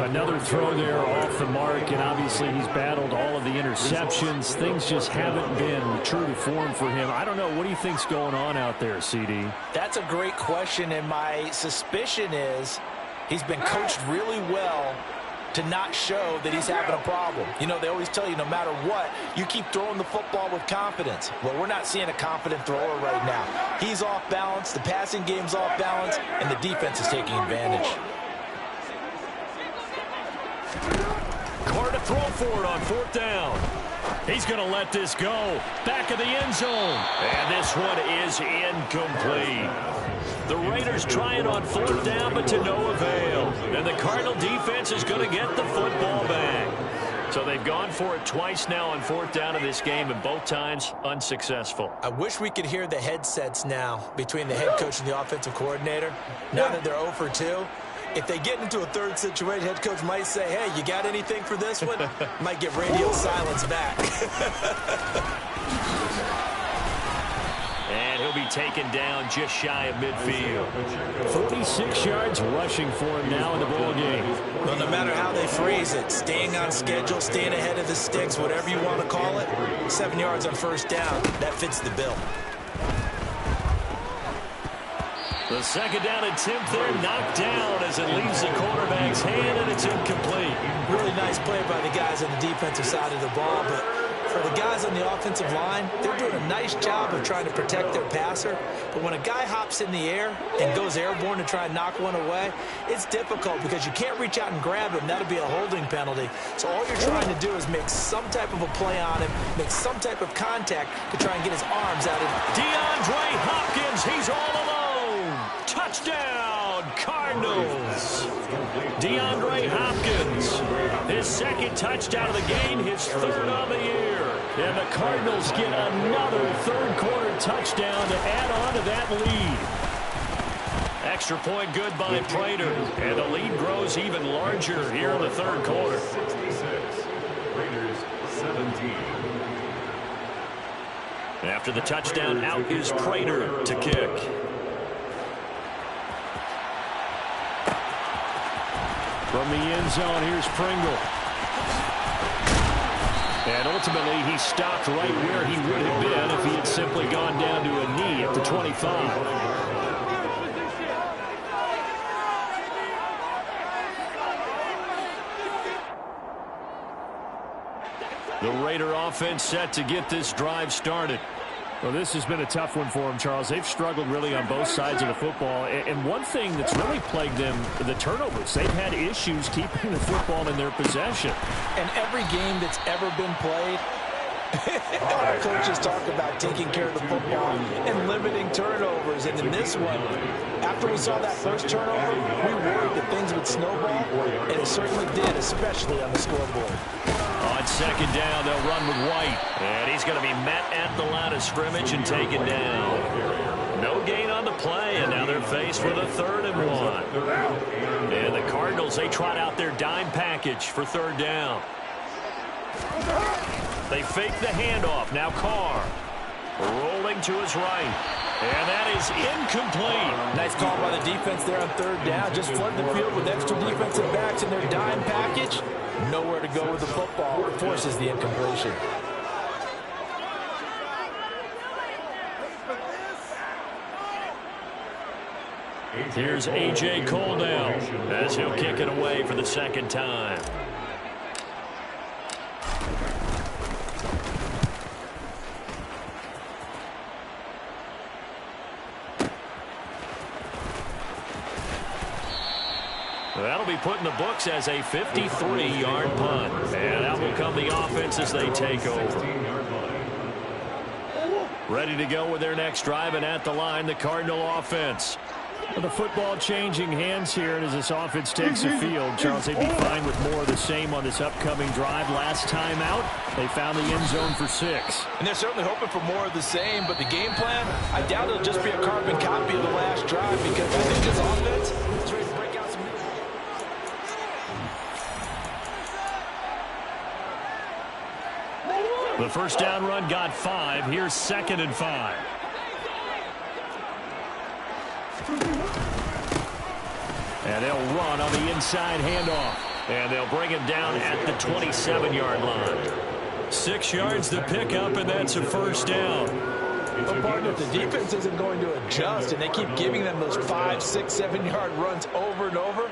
Another throw there off the mark, and obviously he's battled all of the interceptions. Things just haven't been true to form for him. I don't know. What do you think's going on out there, CD? That's a great question, and my suspicion is he's been coached really well to not show that he's having a problem. You know, they always tell you no matter what, you keep throwing the football with confidence. Well, we're not seeing a confident thrower right now. He's off balance, the passing game's off balance, and the defense is taking advantage. Carr to throw for it on 4th down. He's going to let this go. Back of the end zone. And this one is incomplete. The Raiders trying on 4th down, but to no avail. And the Cardinal defense is going to get the football back. So they've gone for it twice now on 4th down in this game, and both times unsuccessful. I wish we could hear the headsets now between the head coach and the offensive coordinator. Now that they're 0 for 2, if they get into a third situation, head coach might say, hey, you got anything for this one? Might get radio silence back. And he'll be taken down just shy of midfield. 46 yards rushing for him now in the ball game. Well, no matter how they phrase it, staying on schedule, staying ahead of the sticks, whatever you want to call it, 7 yards on 1st down, that fits the bill. The 2nd down attempt there knocked down as it leaves the quarterback's hand, and it's incomplete. Really nice play by the guys on the defensive side of the ball, but for the guys on the offensive line, they're doing a nice job of trying to protect their passer. But when a guy hops in the air and goes airborne to try and knock one away, it's difficult because you can't reach out and grab him. That'll be a holding penalty. So all you're trying to do is make some type of a play on him, make some type of contact to try and get his arms out of it. DeAndre Hopkins, he's all alone. Touchdown, Cardinals. DeAndre Hopkins, his 2nd touchdown of the game, his 3rd on the year. And the Cardinals get another 3rd quarter touchdown to add on to that lead. Extra point good by Prater, and the lead grows even larger here in the 3rd quarter. 66, Raiders 17. After the touchdown, out is Prater to kick. From the end zone, here's Pringle. And ultimately, he stopped right where he would have been if he had simply gone down to a knee at the 25. The Raider offense set to get this drive started. Well, this has been a tough one for them, Charles. They've struggled really on both sides of the football. And one thing that's really plagued them, the turnovers. They've had issues keeping the football in their possession. And every game that's ever been played, our coaches talk about taking care of the football and limiting turnovers. And in this one, after we saw that first turnover, we worried that things would snowball, and it certainly did, especially on the scoreboard. On 2nd down, they'll run with White. And he's going to be met at the line of scrimmage and taken down. No gain on the play, and now they're faced with a 3rd and 1. And the Cardinals, they trot out their dime package for 3rd down. They fake the handoff. Now Carr rolling to his right. And that is incomplete. Nice call by the defense there on 3rd down. Just flood the field with extra defensive backs in their dime package. Nowhere to go with the football. It forces the incompletion. Here's A.J. Cole now as he'll kick it away for the 2nd time. That'll be put in the books as a 53-yard punt. And out will come the offense as they take over. Ready to go with their next drive, and at the line, the Cardinal offense. Well, the football changing hands here, and as this offense takes the field, Charles, they'd be fine with more of the same on this upcoming drive. Last time out, they found the end zone for 6. And they're certainly hoping for more of the same, but the game plan, I doubt it'll just be a carbon copy of the last drive, because I think this offense is ready to break out some. The 1st down run got 5. Here's 2nd and 5. And they'll run on the inside handoff. And they'll bring him down at the 27-yard line. 6 yards to pick up, and that's a 1st down. But partner, if the defense isn't going to adjust and they keep giving them those 5, 6, 7-yard runs over and over,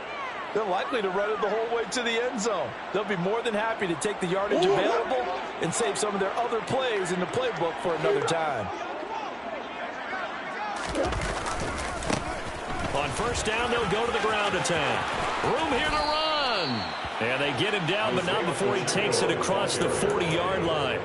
they're likely to run it the whole way to the end zone. They'll be more than happy to take the yardage available and save some of their other plays in the playbook for another time. On 1st down, they'll go to the ground attack. Room here to run. And they get him down, but not before he takes it across the 40-yard line.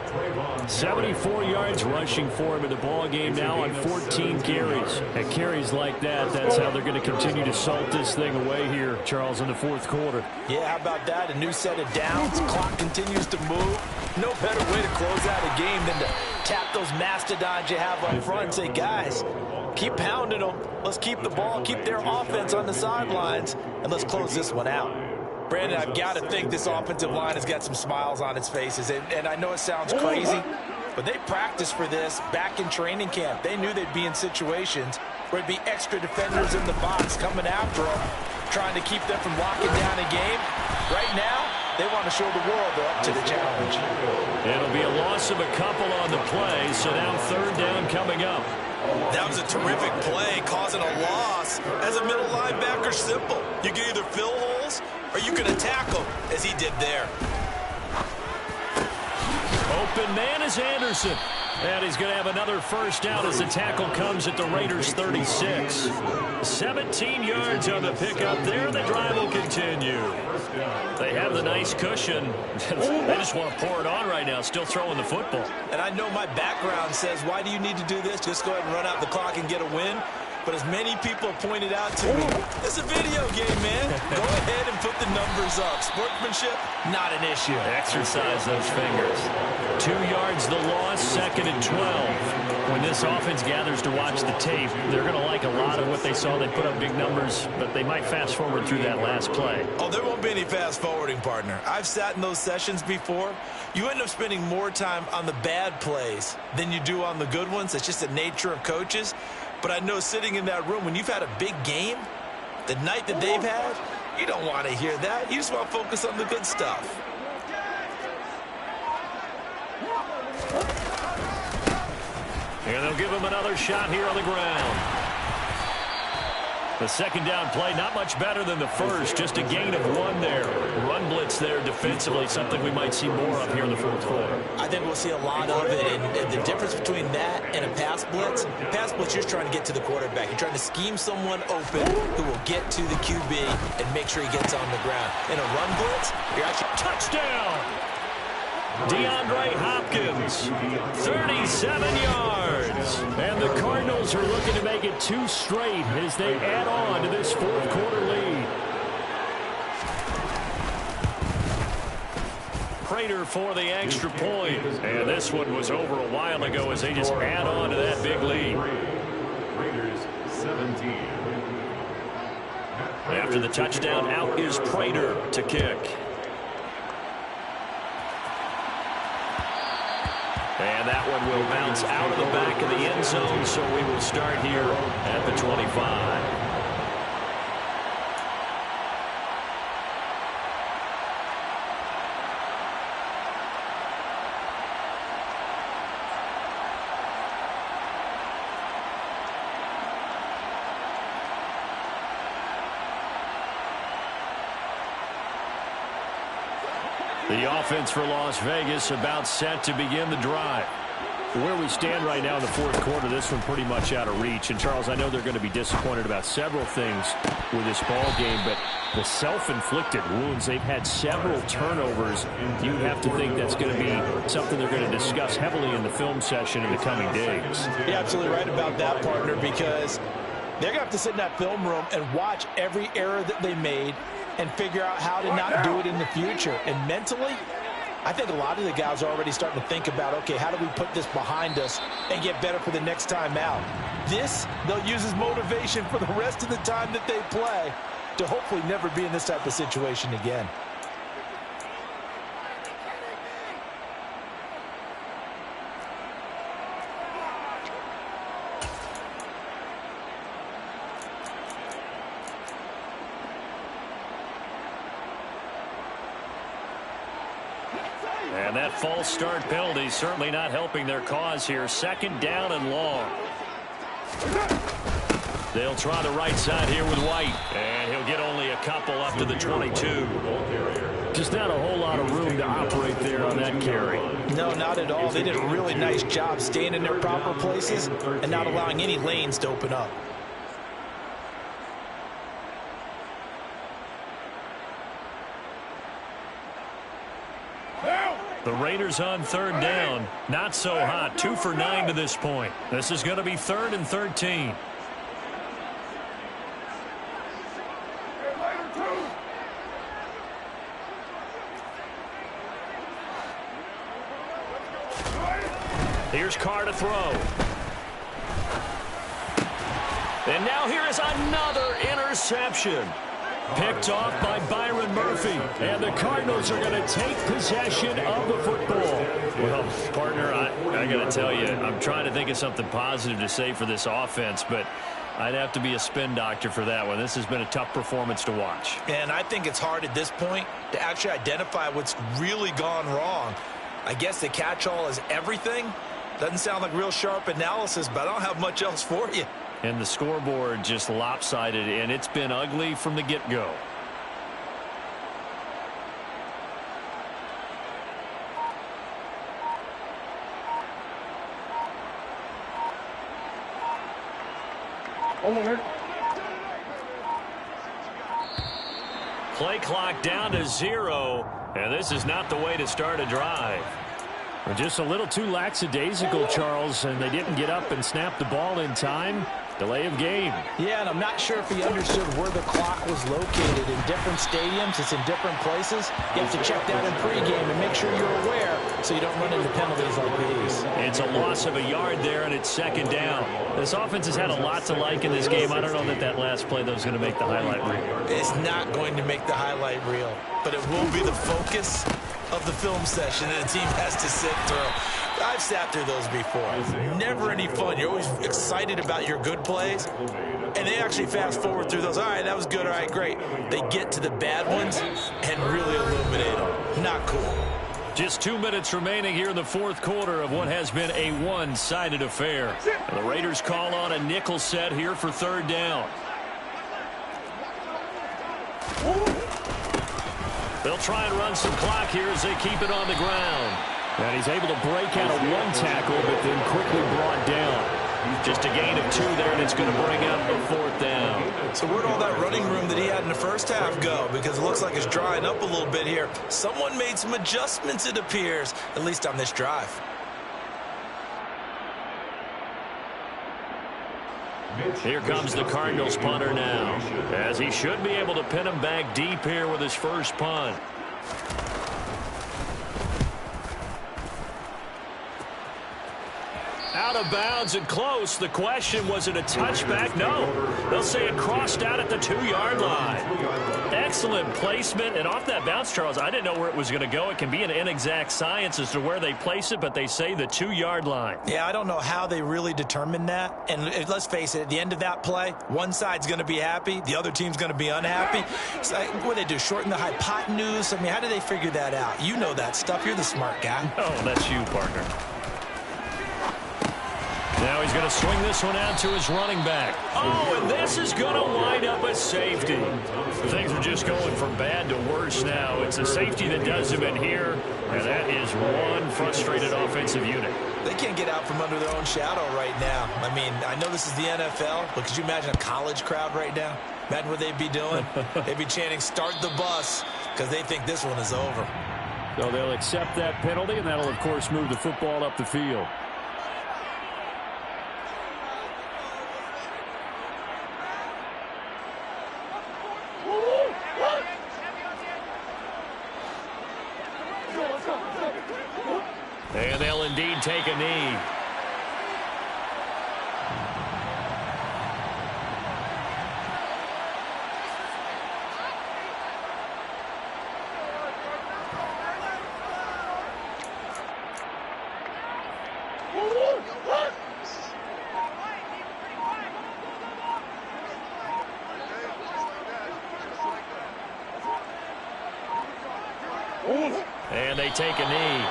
74 yards rushing for him in the ball game now on 14 carries. And carries like that, that's how they're going to continue to salt this thing away here, Charles, in the fourth quarter. Yeah, how about that? A new set of downs. Clock continues to move. No better way to close out a game than to tap those mastodons you have up front and say, guys, keep pounding them. Let's keep the ball, keep their offense on the sidelines, and let's close this one out. Brandon, I've got to think this offensive line has got some smiles on its faces. And I know it sounds crazy, but they practiced for this back in training camp. They knew they'd be in situations where it'd be extra defenders in the box coming after them, trying to keep them from locking down a game. Right now, they want to show the world they're up to the challenge. It'll be a loss of a couple on the play, so now third down coming up. That was a terrific play, causing a loss. As a middle linebacker, simple. You can either fill holes or you can attack them, as he did there. Open man is Anderson. And he's going to have another first down as the tackle comes at the Raiders' 36. 17 yards on the pickup there. The drive will continue. They have the nice cushion. They just want to pour it on right now, still throwing the football. And I know my background says, why do you need to do this? Just go ahead and run out the clock and get a win. But as many people have pointed out to me, it's a video game, man. Go ahead and put the numbers up. Sportsmanship, not an issue. Exercise those fingers. 2 yards the loss, second and 12. When this offense gathers to watch the tape, they're going to like a lot of what they saw. They put up big numbers, but they might fast forward through that last play. Oh, there won't be any fast forwarding, partner. I've sat in those sessions before. You end up spending more time on the bad plays than you do on the good ones. It's just the nature of coaches. But I know sitting in that room, when you've had a big game, the night that they've had, you don't want to hear that. You just want to focus on the good stuff. And they'll give him another shot here on the ground. The second down play, not much better than the first, just a gain of 1 there. Run blitz there defensively, something we might see more of here in the fourth quarter. I think we'll see a lot of it, and the difference between that and a pass blitz, you're just trying to get to the quarterback. You're trying to scheme someone open who will get to the QB and make sure he gets on the ground. In a run blitz, you're actually... Touchdown! DeAndre Hopkins, 37 yards. And the Cardinals are looking to make it 2 straight as they add on to this fourth quarter lead. Prater for the extra point. And this one was over a while ago as they just add on to that big lead. Raiders 17. After the touchdown, out is Prater to kick. And that one will bounce out of the back of the end zone, so we will start here at the 25. The offense for Las Vegas about set to begin the drive. Where we stand right now in the fourth quarter, this one pretty much out of reach. And, Charles, I know they're going to be disappointed about several things with this ball game, but the self-inflicted wounds, they've had several turnovers. You have to think that's going to be something they're going to discuss heavily in the film session in the coming days. You're absolutely right about that, partner, because they're going to have to sit in that film room and watch every error that they made and figure out how to not do it in the future. And mentally, I think a lot of the guys are already starting to think about, okay, how do we put this behind us and get better for the next time out? This, they'll use as motivation for the rest of the time that they play to hopefully never be in this type of situation again. And that false start penalty certainly not helping their cause here. Second down and long. They'll try the right side here with White. And he'll get only a couple up to the 22. Just not a whole lot of room to operate there on that carry. No, not at all. They did a really nice job staying in their proper places and not allowing any lanes to open up. The Raiders on third down. Not so hot. 2 for 9 to this point. This is going to be 3rd and 13. Here's Carr to throw. And now here is another interception. Picked off by Byron Murphy. And the Cardinals are going to take possession of the football. Well, partner, I got to tell you, I'm trying to think of something positive to say for this offense, but I'd have to be a spin doctor for that one. This has been a tough performance to watch. And I think it's hard at this point to actually identify what's really gone wrong. I guess the catch-all is everything. Doesn't sound like real sharp analysis, but I don't have much else for you. And the scoreboard just lopsided, and it's been ugly from the get-go. Play clock down to 0, and this is not the way to start a drive. Just a little too lackadaisical, Charles, and they didn't get up and snap the ball in time. Delay of game. Yeah, and I'm not sure if he understood where the clock was located. In different stadiums, it's in different places. You have to check that in pregame and make sure you're aware so you don't run into penalties like these. It's a loss of a yard there, and it's 2nd down. This offense has had a lot to like in this game. I don't know that last play, though, is going to make the highlight reel. It's not going to make the highlight reel, but it will be the focus of the film session that a team has to sit through. I've sat through those before. Never any fun. You're always excited about your good plays, and they actually fast forward through those. All right, that was good. All right, great. They get to the bad ones and really illuminate them. Not cool. Just 2 minutes remaining here in the 4th quarter of what has been a one-sided affair. And the Raiders call on a nickel set here for 3rd down. They'll try and run some clock here as they keep it on the ground. And he's able to break out of 1 tackle, but then quickly brought down. Just a gain of 2 there, and it's going to bring up a 4th down. So where'd all that running room that he had in the first half go? Because it looks like it's drying up a little bit here. Someone made some adjustments, it appears, at least on this drive. Here comes the Cardinals punter now, as he should be able to pin him back deep here with his first punt. Out of bounds and close. The question, was it a touchback? No. They'll say it crossed out at the 2-yard line. Excellent placement. And off that bounce, Charles, I didn't know where it was going to go. It can be an inexact science as to where they place it, but they say the 2-yard line. Yeah, I don't know how they really determined that. And let's face it, at the end of that play, one side's going to be happy, the other team's going to be unhappy. So what do they do, shorten the hypotenuse? I mean, how do they figure that out? You know that stuff. You're the smart guy. Oh, that's you, partner. Now he's going to swing this one out to his running back. Oh, and this is going to wind up a safety. Things are just going from bad to worse now. It's a safety that does him in here, and that is one frustrated offensive unit. They can't get out from under their own shadow right now. I mean, I know this is the NFL, but could you imagine a college crowd right now? Imagine what they'd be doing. They'd be chanting, "Start the bus," because they think this one is over. So they'll accept that penalty, and that'll, of course, move the football up the field. And they'll indeed take a knee. And they take a knee.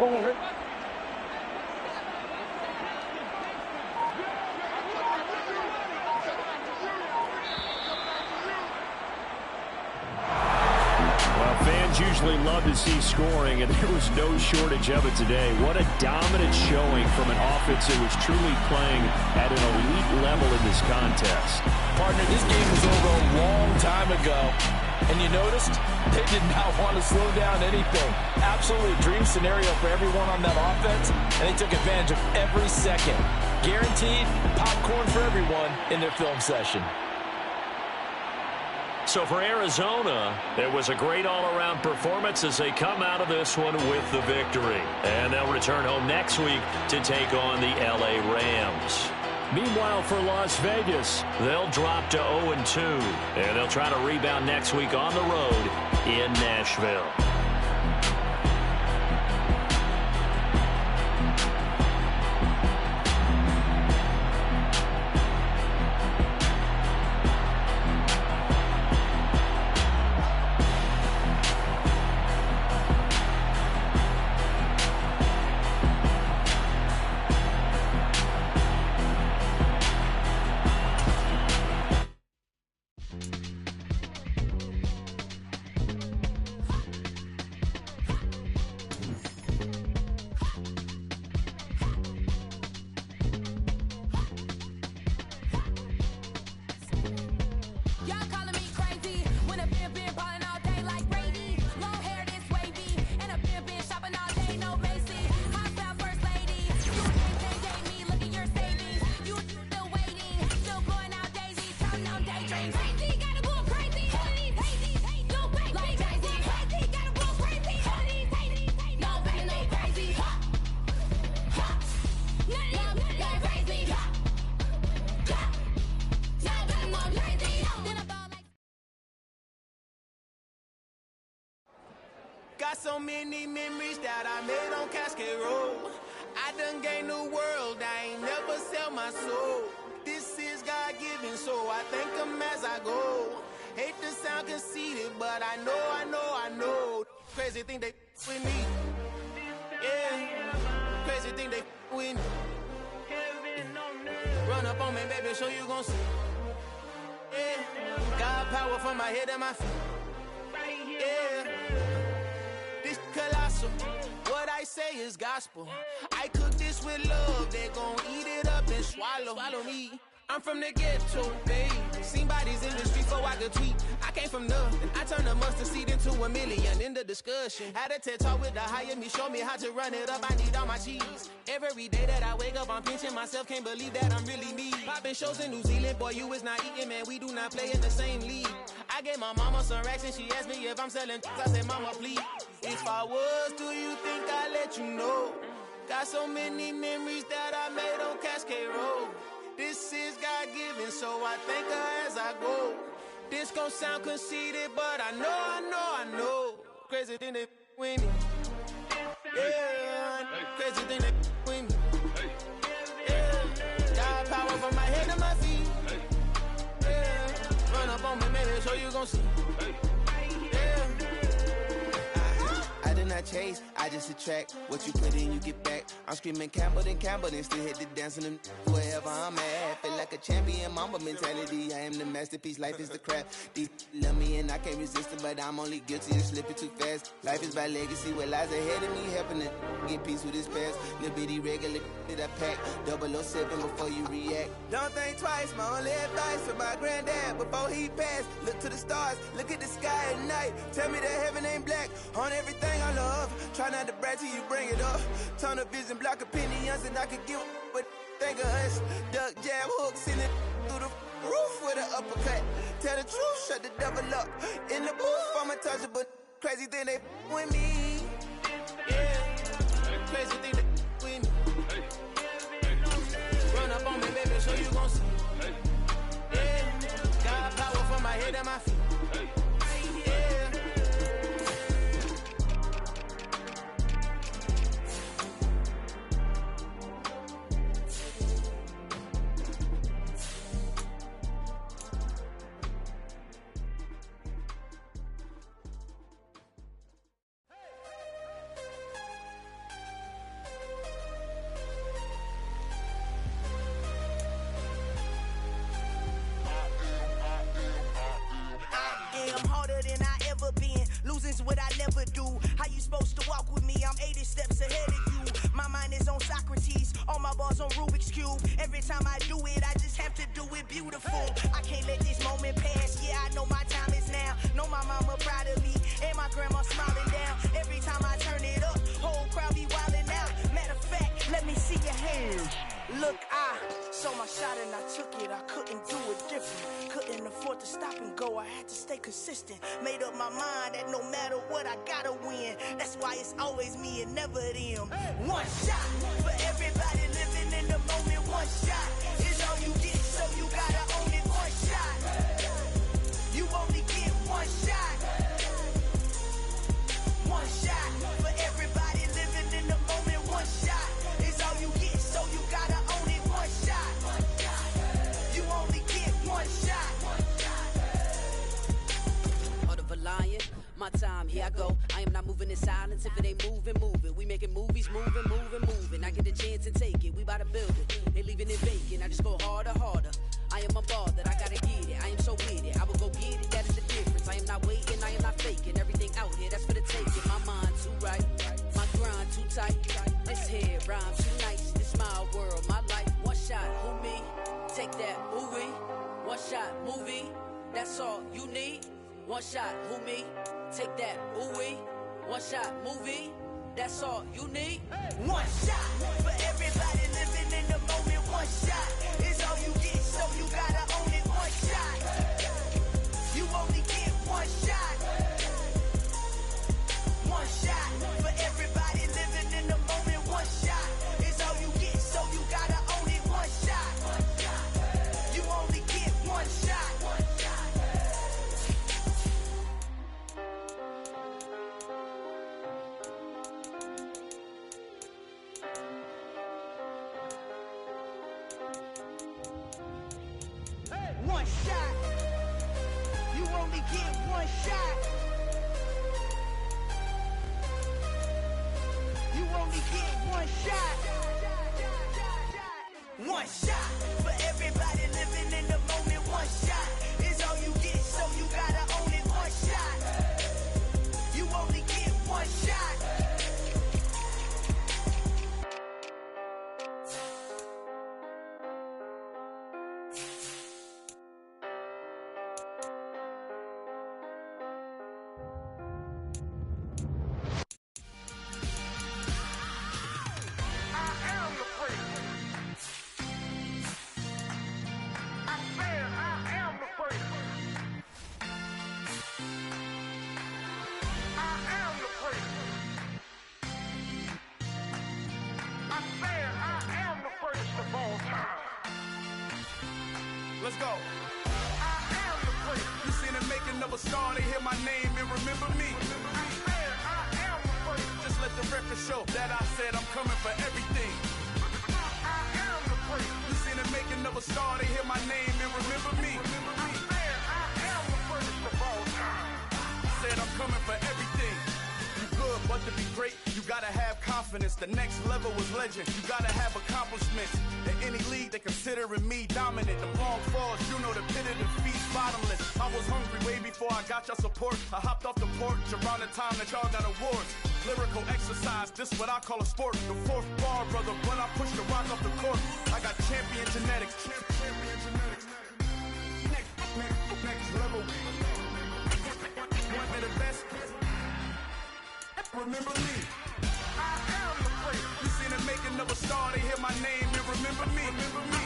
Fans usually love to see scoring, and there was no shortage of it today. What a dominant showing from an offense that was truly playing at an elite level in this contest. Partner, this game was over a long time ago, and you noticed they did not want to slow down anything. Absolutely a dream scenario for everyone on that offense, and they took advantage of every second. Guaranteed popcorn for everyone in their film session. So for Arizona, it was a great all-around performance as they come out of this one with the victory. And they'll return home next week to take on the L.A. Rams. Meanwhile, for Las Vegas, they'll drop to 0-2. And they'll try to rebound next week on the road in Nashville. Got so many memories that I made on Cascade Road. I done gained the world, I ain't never sell my soul. This is God-given, so I thank him as I go. Hate to sound conceited, but I know. Crazy thing they with me. Yeah, crazy thing they with me. Run up on me, baby, so you gon' see. Yeah, God power from my head and my feet. Yeah. Colossal, what I say is gospel. I cook this with love, they gon' eat it up and swallow me. I'm from the ghetto, babe. Seen bodies in the street before I could tweet. I came from nothing. I turned a mustard seed into a million in the discussion. Had a TED talk with the higher me, show me how to run it up. I need all my cheese. Every day that I wake up, I'm pinching myself. Can't believe that I'm really me. Popping shows in New Zealand, boy, you is not eating, man. We do not play in the same league. I gave my mama some racks and she asked me if I'm selling. I said, mama, please. If I was, do you think I'd let you know? Got so many memories that I made on Cascade Road. This is God-given, so I thank her as I go. This gon' sound conceited, but I know. Crazy thing they with me. Yeah, crazy thing they with me. Yeah, got power from my head to my feet. Yeah, run up on me, maybe, so you gon' see. Yeah. I did not chase, I just attract. What you put in, you get back. I'm screaming Campbell, then still hit the dance and them wherever I'm at. Feel like a champion, mamba mentality. I am the masterpiece, life is the crap. These love me and I can't resist it, but I'm only guilty of slipping too fast. Life is by legacy, what lies ahead of me, helping to get peace with his past. Little bitty regular that I pack, 007 before you react. Don't think twice, my only advice for my granddad before he passed. Look to the stars, look at the sky at night. Tell me that heaven ain't black on everything I love. Try not to brag till you bring it up. Tunnel vision, block opinions, and I could give but think of us. Duck jab hooks in it through the roof with an uppercut. Tell the truth, shut the devil up. In the booth, I'm untouchable. Crazy thing they with me. Yeah, crazy thing they with me. Run up on me, baby, so you gon' see. Yeah, got power from my head and my feet. on Rubik's Cube. Every time I do it, I just have to do it beautiful. I can't let this moment pass. Yeah, I know my time is now. Know my mama proud of me, and my grandma smiling down. Every time I turn it up, whole crowd be wildin' out. Matter of fact, let me see your hands. Look, I saw my shot and I took it. I couldn't do it different. Couldn't afford to stop and go. I had to stay consistent. Made up my mind that no matter what, I gotta win. That's why it's always me and never them. One shot for everybody living in the moment. One shot is all you get, so you gotta own it. One shot. You only get one shot. One shot for everybody living in the moment. One shot is all you get, so you gotta own it. One shot. You only get one shot. Heart of a lion, my time, here I go. I am not moving in silence. If it ain't moving, moving. We making movies, moving, moving, moving. I get a chance and take it. We bout to build it. They leaving it vacant. I just go harder, harder. I am a ball that I gotta get it. I am so with it. I will go get it. That is the difference. I am not waiting. I am not faking. Everything out here, that's for the taking. My mind too right. My grind too tight. This head rhyme too nice. This my world, my life. One shot, who me? Take that, movie. One shot, movie. That's all you need. One shot, who me? Take that, ooh-wee. One shot, movie. That's all you need. One shot for everybody living in the moment. One shot is all you get, so you gotta own it. One shot. You only get one shot. One shot for everybody living in the moment. One shot is all you get, so you gotta own it. One shot. You only get one shot. One shot. You only get one shot. You only get one shot. One shot for everybody living in the moment. One shot is all you get, so you gotta own it. One shot. You only get one shot. Let's go. I am the place. You seen the making of a star, they hear my name and remember me. I am the place. Just let the record show that I said I'm coming for everything. I am the place. You seen the making of a star, they hear my name and remember me. I am the first of all time. Said I'm coming for everything. You good, but to be great, you gotta have confidence. The next level was legend. You gotta have accomplishments. In any league, they considering me dominant. The long falls, you know the pit of defeat, bottomless. I was hungry way before I got your support. I hopped off the porch around the time that y'all got awards. Lyrical exercise, this what I call a sport. The fourth bar, brother, when I push the rock off the court. I got champion genetics. Champion genetics. Next level. One of the best. Remember me. I am the place. You seen the making of a star, they hear my name and remember me. Remember me.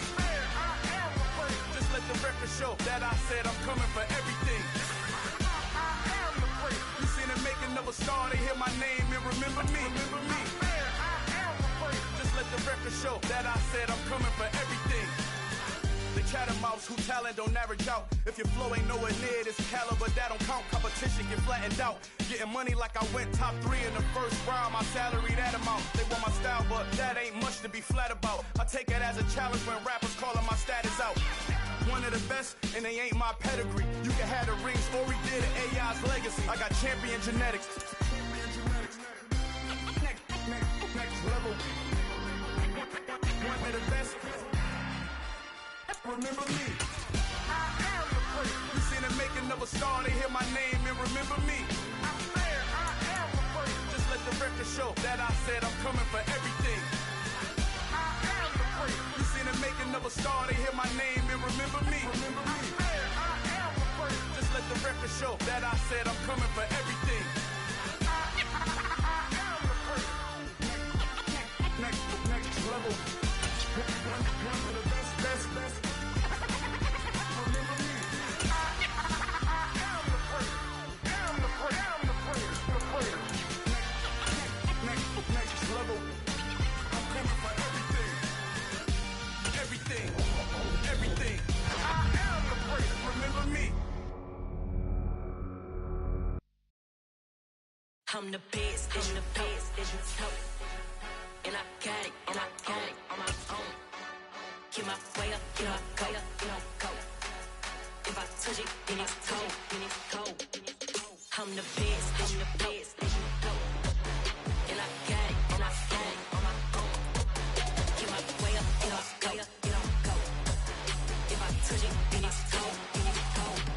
I am the place. Just let the record show that I said I'm coming for everything. I am the place. You seen the making of a star, they hear my name and remember me. Remember me. I am the place. Just let the record show that I said I'm coming for everything. The catamounts who talent don't average out. If your flow ain't nowhere near this caliber, that don't count. Competition get flattened out. Getting money like I went top 3 in the first round. My salary that amount. They want my style, but that ain't much to be flat about. I take it as a challenge when rappers calling my status out. One of the best, and they ain't my pedigree. You can have the rings, or we did it, AI's legacy. I got champion genetics. Next level. One of the best. Remember me. I am the place. You seen the making of a star, they hear my name and remember me. I said I am the place. Just let the record show that I said I'm coming for everything. I am the place. making of a star, they hear my name and remember me. I am the first. Just let the record show that I said I'm coming for everything. I am the first. Next level. One of the best. Remember me. I am the first. Am the first. Next level. I'm coming for everything. Everything. I am the first. Remember me. I'm the best, I'm the best, and I got it on my own. Get my way up, go. If I touch it, then it's cold, I'm the best,